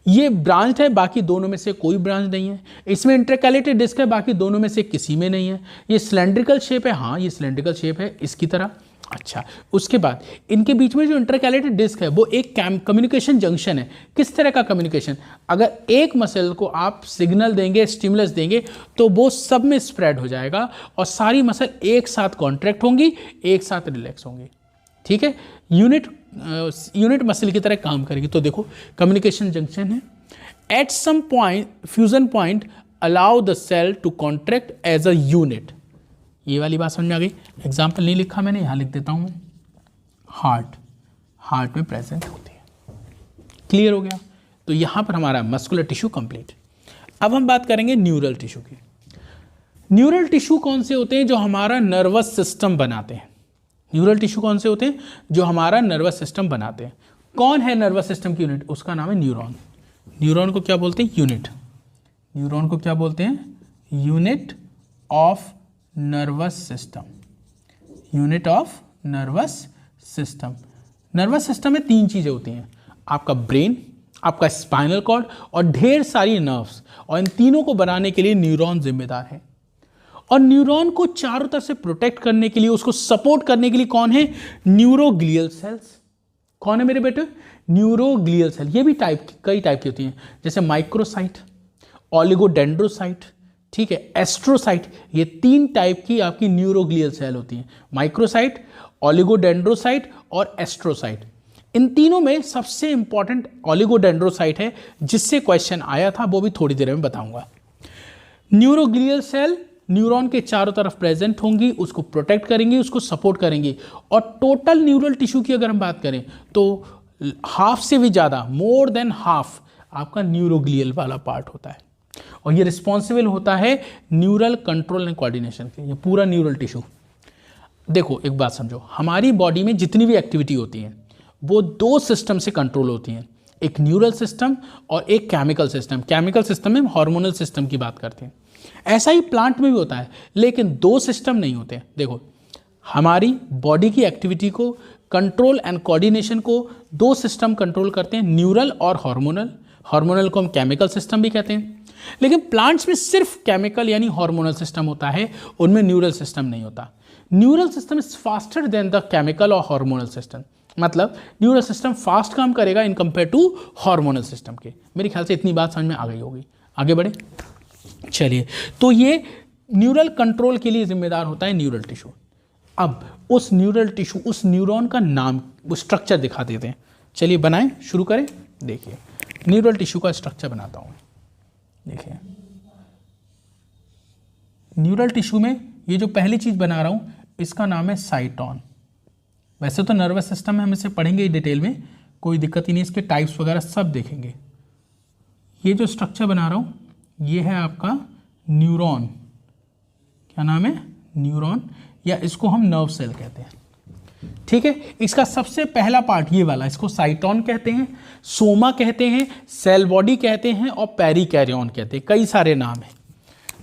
ये ब्रांच है, बाकी दोनों में से कोई ब्रांच नहीं है। इसमें इंटरकैलेटेड डिस्क है, बाकी दोनों में से किसी में नहीं है। ये सिलेंड्रिकल शेप है, हाँ ये सिलेंड्रिकल शेप है इसकी तरह। अच्छा, उसके बाद इनके बीच में जो इंटरकैलेटेड डिस्क है वो एक कम्युनिकेशन जंक्शन है। किस तरह का कम्युनिकेशन? अगर एक मसल को आप सिग्नल देंगे, स्टिमुलस देंगे, तो वो सब में स्प्रेड हो जाएगा और सारी मसल एक साथ कॉन्ट्रैक्ट होंगी, एक साथ रिलैक्स होंगी। ठीक है, यूनिट मसल की तरह काम करेगी। तो देखो, कम्युनिकेशन जंक्शन है। At some point fusion point allow the cell to contract as a unit. ये वाली बात समझ में आ गई। एग्जाम्पल नहीं लिखा मैंने, यहाँ लिख देता हूँ मैं, हार्ट में प्रेजेंट होती है। क्लियर हो गया। तो यहाँ पर हमारा मस्कुलर टिश्यू कंप्लीट। अब हम बात करेंगे न्यूरल टिश्यू की। न्यूरल टिश्यू कौन से होते हैं? जो हमारा नर्वस सिस्टम बनाते हैं। न्यूरल टिश्यू कौन से होते हैं? जो हमारा नर्वस सिस्टम बनाते हैं। कौन है नर्वस सिस्टम की यूनिट? उसका नाम है न्यूरॉन। न्यूरॉन को क्या बोलते हैं? यूनिट। न्यूरॉन को क्या बोलते हैं? Unit of nervous system. Unit of nervous system. Nervous system में 3 चीजें होती हैं, आपका ब्रेन, आपका स्पाइनल कॉर्ड और ढेर सारी नर्व्स, और इन तीनों को बनाने के लिए न्यूरॉन जिम्मेदार है। और न्यूरॉन को चारों तरफ से प्रोटेक्ट करने के लिए, उसको सपोर्ट करने के लिए कौन है? Neuroglial cells. कौन है मेरे बेटे? Neuroglial cell. ये भी कई टाइप की होती हैं, जैसे माइक्रोसाइट, ओलिगोडेंड्रोसाइट, ठीक है, एस्ट्रोसाइट। ये 3 टाइप की आपकी न्यूरोग्लियल सेल होती हैं, माइक्रोसाइट, ओलिगोडेंड्रोसाइट और एस्ट्रोसाइट। इन तीनों में सबसे इंपॉर्टेंट ओलिगोडेंड्रोसाइट है, जिससे क्वेश्चन आया था, वो भी थोड़ी देर में बताऊंगा। न्यूरोग्लियल सेल न्यूरॉन के चारों तरफ प्रेजेंट होंगी, उसको प्रोटेक्ट करेंगी, उसको सपोर्ट करेंगी। और टोटल न्यूरल टिश्यू की अगर हम बात करें तो हाफ से भी ज़्यादा, मोर देन हाफ, आपका न्यूरोग्लियल वाला पार्ट होता है। और ये रिस्पॉन्सिबल होता है न्यूरल कंट्रोल एंड कोऑर्डिनेशन के। ये पूरा न्यूरल टिश्यू, देखो एक बात समझो, हमारी बॉडी में जितनी भी एक्टिविटी होती है वो 2 सिस्टम से कंट्रोल होती हैं, एक न्यूरल सिस्टम और एक केमिकल सिस्टम। केमिकल सिस्टम में हम हार्मोनल सिस्टम की बात करते हैं। ऐसा ही प्लांट में भी होता है, लेकिन 2 सिस्टम नहीं होते। देखो, हमारी बॉडी की एक्टिविटी को कंट्रोल एंड कोऑर्डिनेशन को 2 सिस्टम कंट्रोल करते हैं, न्यूरल और हार्मोनल। हार्मोनल को हम केमिकल सिस्टम भी कहते हैं। लेकिन प्लांट्स में सिर्फ केमिकल यानी हार्मोनल सिस्टम होता है, उनमें न्यूरल सिस्टम नहीं होता। Neural system is faster than the chemical और हार्मोनल सिस्टम। मतलब न्यूरल सिस्टम फास्ट काम करेगा in compare to hormonal system के। मेरे ख्याल से इतनी बात समझ में आ गई होगी। आगे बढ़े, चलिए। तो ये न्यूरल कंट्रोल के लिए जिम्मेदार होता है न्यूरल टिश्यू। अब उस न्यूरल टिश्यू, उस न्यूरॉन का नाम, वो स्ट्रक्चर दिखा देते हैं। चलिए बनाएं, शुरू करें। देखिए न्यूरल टिश्यू का स्ट्रक्चर बनाता हूँ। देखिए न्यूरल टिश्यू में ये जो पहली चीज बना रहा हूँ, इसका नाम है साइटॉन। वैसे तो नर्वस सिस्टम में हम इसे पढ़ेंगे डिटेल में, कोई दिक्कत ही नहीं, इसके टाइप्स वगैरह सब देखेंगे। ये जो स्ट्रक्चर बना रहा हूँ, ये है आपका न्यूरॉन। क्या नाम है? न्यूरॉन, या इसको हम नर्व सेल कहते हैं। ठीक है, इसका सबसे पहला पार्ट ये वाला, इसको साइटॉन कहते हैं, सोमा कहते हैं, सेल बॉडी कहते हैं और पेरिकैरियन कहते हैं। कई सारे नाम हैं।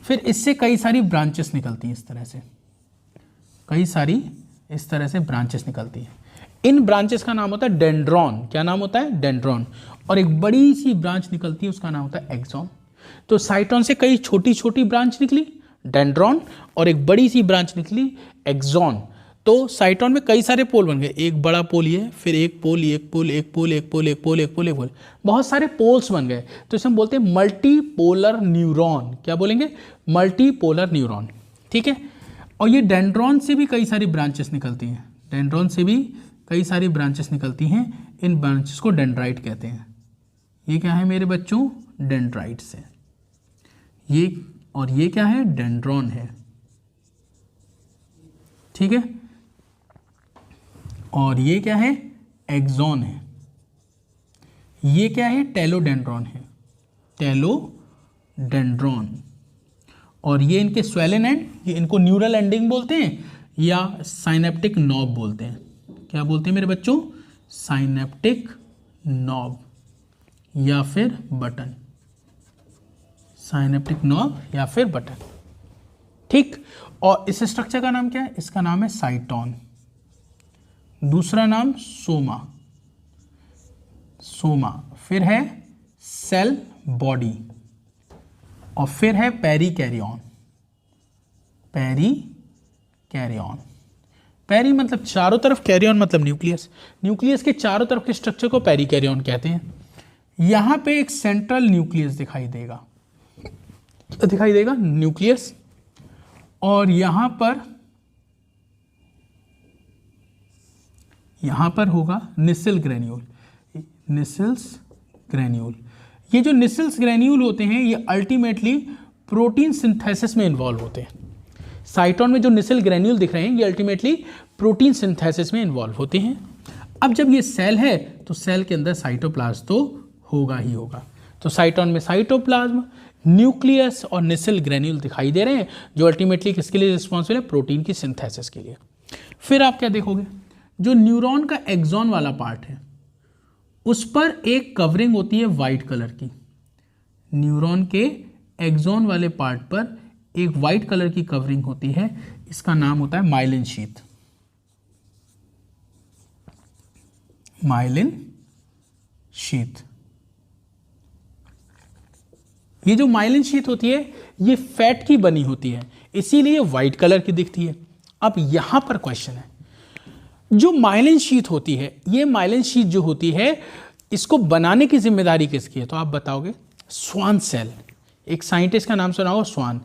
फिर इससे कई सारी ब्रांचेस निकलती हैं, इस तरह से कई सारी इस तरह से ब्रांचेस निकलती हैं। इन ब्रांचेस का नाम होता है डेंड्रॉन। क्या नाम होता है? डेंड्रॉन। और एक बड़ी सी ब्रांच निकलती है, उसका नाम होता है एक्सॉन। तो साइटॉन से कई छोटी छोटी ब्रांच निकली, डेंड्रॉन, और एक बड़ी सी ब्रांच निकली एक्सॉन। तो साइटॉन में कई सारे पोल बन गए, एक बड़ा पोल ये, फिर एक पोल, एक पोल, एक पोल, एक पोल, एक पोल, एक पोल, एक पोल, बहुत सारे पोल्स बन गए। तो इसे हम बोलते हैं मल्टीपोलर न्यूरॉन। क्या बोलेंगे? Multipolar neuron. ठीक है। और ये डेंड्रॉन से भी कई सारी ब्रांचेस निकलती हैं, डेंड्रॉन से भी कई सारी ब्रांचेस निकलती हैं। इन ब्रांचेस को डेंड्राइट कहते हैं। ये क्या है मेरे बच्चों? डेंड्राइट्स है ये। और ये क्या है? डेंड्रॉन है। ठीक है। और ये क्या है? एक्सॉन है। ये क्या है? टेलोडेंड्रॉन है, टेलोडेंड्रॉन। और ये इनके स्वेलन एंड, ये इनको न्यूरल एंडिंग बोलते हैं या साइनेप्टिक नॉब बोलते हैं। क्या बोलते हैं मेरे बच्चों? साइनेप्टिक नॉब या फिर बटन। साइनेप्टिक नॉब या फिर बटन। ठीक। और इस स्ट्रक्चर का नाम क्या है? इसका नाम है साइटॉन। दूसरा नाम सोमा, सोमा। फिर है सेल बॉडी, और फिर है पेरिकैरियन। पेरिकैरियन, पेरी मतलब चारों तरफ, कैरियन मतलब न्यूक्लियस। न्यूक्लियस के चारों तरफ के स्ट्रक्चर को पेरिकैरियन कहते हैं। यहां पे एक सेंट्रल न्यूक्लियस दिखाई देगा, न्यूक्लियस। और यहां पर होगा निसिल ग्रेन्यूल, निसिल्स ग्रेन्यूल। ये जो निसिल्स ग्रेन्यूल होते हैं, ये अल्टीमेटली प्रोटीन सिंथेसिस में इन्वॉल्व होते हैं। साइटोन में जो निसेल ग्रेन्यूल दिख रहे हैं ये अल्टीमेटली प्रोटीन सिंथेसिस में इन्वॉल्व होते हैं। अब जब ये सेल है तो सेल के अंदर साइटोप्लाज्म तो होगा ही होगा। तो साइटोन में साइटोप्लाज्म, न्यूक्लियस और निसेल ग्रेन्यूल दिखाई दे रहे हैं जो अल्टीमेटली किसके लिए रिस्पॉन्सिबल है, प्रोटीन की सिंथेसिस के लिए। फिर आप क्या देखोगे, जो न्यूरॉन का एक्सॉन वाला पार्ट है उस पर एक कवरिंग होती है वाइट कलर की। न्यूरॉन के एक्सॉन वाले पार्ट पर एक वाइट कलर की कवरिंग होती है, इसका नाम होता है माइलिन शीथ। Myelin sheath. ये जो माइलिन शीथ होती है ये फैट की बनी होती है, इसीलिए वाइट कलर की दिखती है। अब यहां पर क्वेश्चन है, जो माइलिन शीथ होती है, ये माइलिन शीथ जो होती है इसको बनाने की जिम्मेदारी किसकी है, तो आप बताओगे स्वान सेल। एक साइंटिस्ट का नाम सुना होगा स्वान,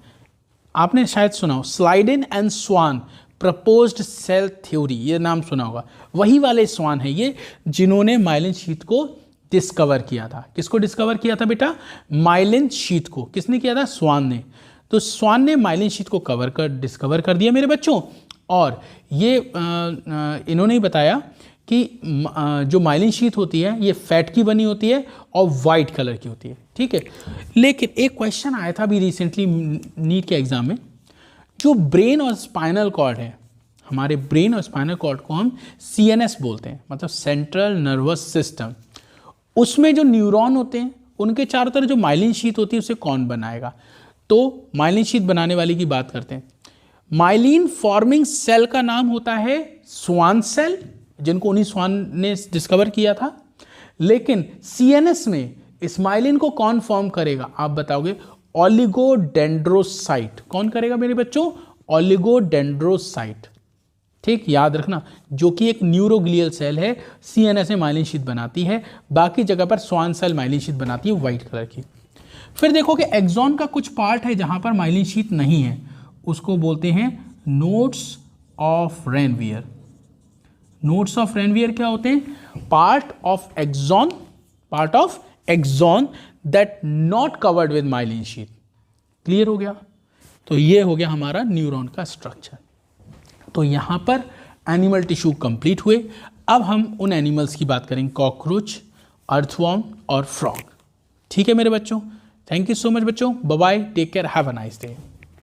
आपने शायद सुना हो, Schleiden and Schwann proposed cell theory, ये नाम सुना होगा। वही वाले स्वान है ये जिन्होंने माइलिन शीथ को डिस्कवर किया था। किसको डिस्कवर किया था बेटा, माइलिन शीथ को। किसने किया था, स्वान ने। तो स्वान ने माइलिन शीथ को डिस्कवर कर दिया मेरे बच्चों। और ये इन्होंने ही बताया कि जो माइलिन शीथ होती है ये फैट की बनी होती है और वाइट कलर की होती है, ठीक है। लेकिन एक क्वेश्चन आया था अभी रिसेंटली नीट के एग्जाम में, जो ब्रेन और स्पाइनल कॉर्ड है, हमारे ब्रेन और स्पाइनल कॉर्ड को हम CNS बोलते हैं, मतलब सेंट्रल नर्वस सिस्टम। उसमें जो न्यूरॉन होते हैं उनके चारों तरफ जो माइलिन शीथ होती है उसे कौन बनाएगा, तो माइलिन शीथ बनाने वाली की बात करते हैं। माइलिन फॉर्मिंग सेल का नाम होता है स्वान सेल, जिनको उन्हीं स्वान ने डिस्कवर किया था। लेकिन CNS में इस माइलिन को कौन फॉर्म करेगा, आप बताओगे ओलिगोडेंड्रोसाइट। कौन करेगा मेरे बच्चों, ओलिगोडेंड्रोसाइट। ठीक, याद रखना, जो कि एक न्यूरोग्लियल सेल है, CNS में माइलिन शीथ बनाती है, बाकी जगह पर स्वान सेल माइलिन शीथ बनाती है व्हाइट कलर की। फिर देखो कि एक्सॉन का कुछ पार्ट है जहां पर माइलिन शीथ नहीं है, उसको बोलते हैं nodes of Ranvier. Nodes of Ranvier क्या होते हैं, part of axon that not covered with myelin sheath. Clear हो गया, तो ये हो गया हमारा न्यूरॉन का स्ट्रक्चर। तो यहां पर एनिमल टिश्यू कंप्लीट हुए। अब हम उन एनिमल्स की बात करेंगे, कॉकरोच, अर्थवॉर्म और फ्रॉग। ठीक है मेरे बच्चों, थैंक यू सो मच बच्चों, bye bye, take care, have a nice day.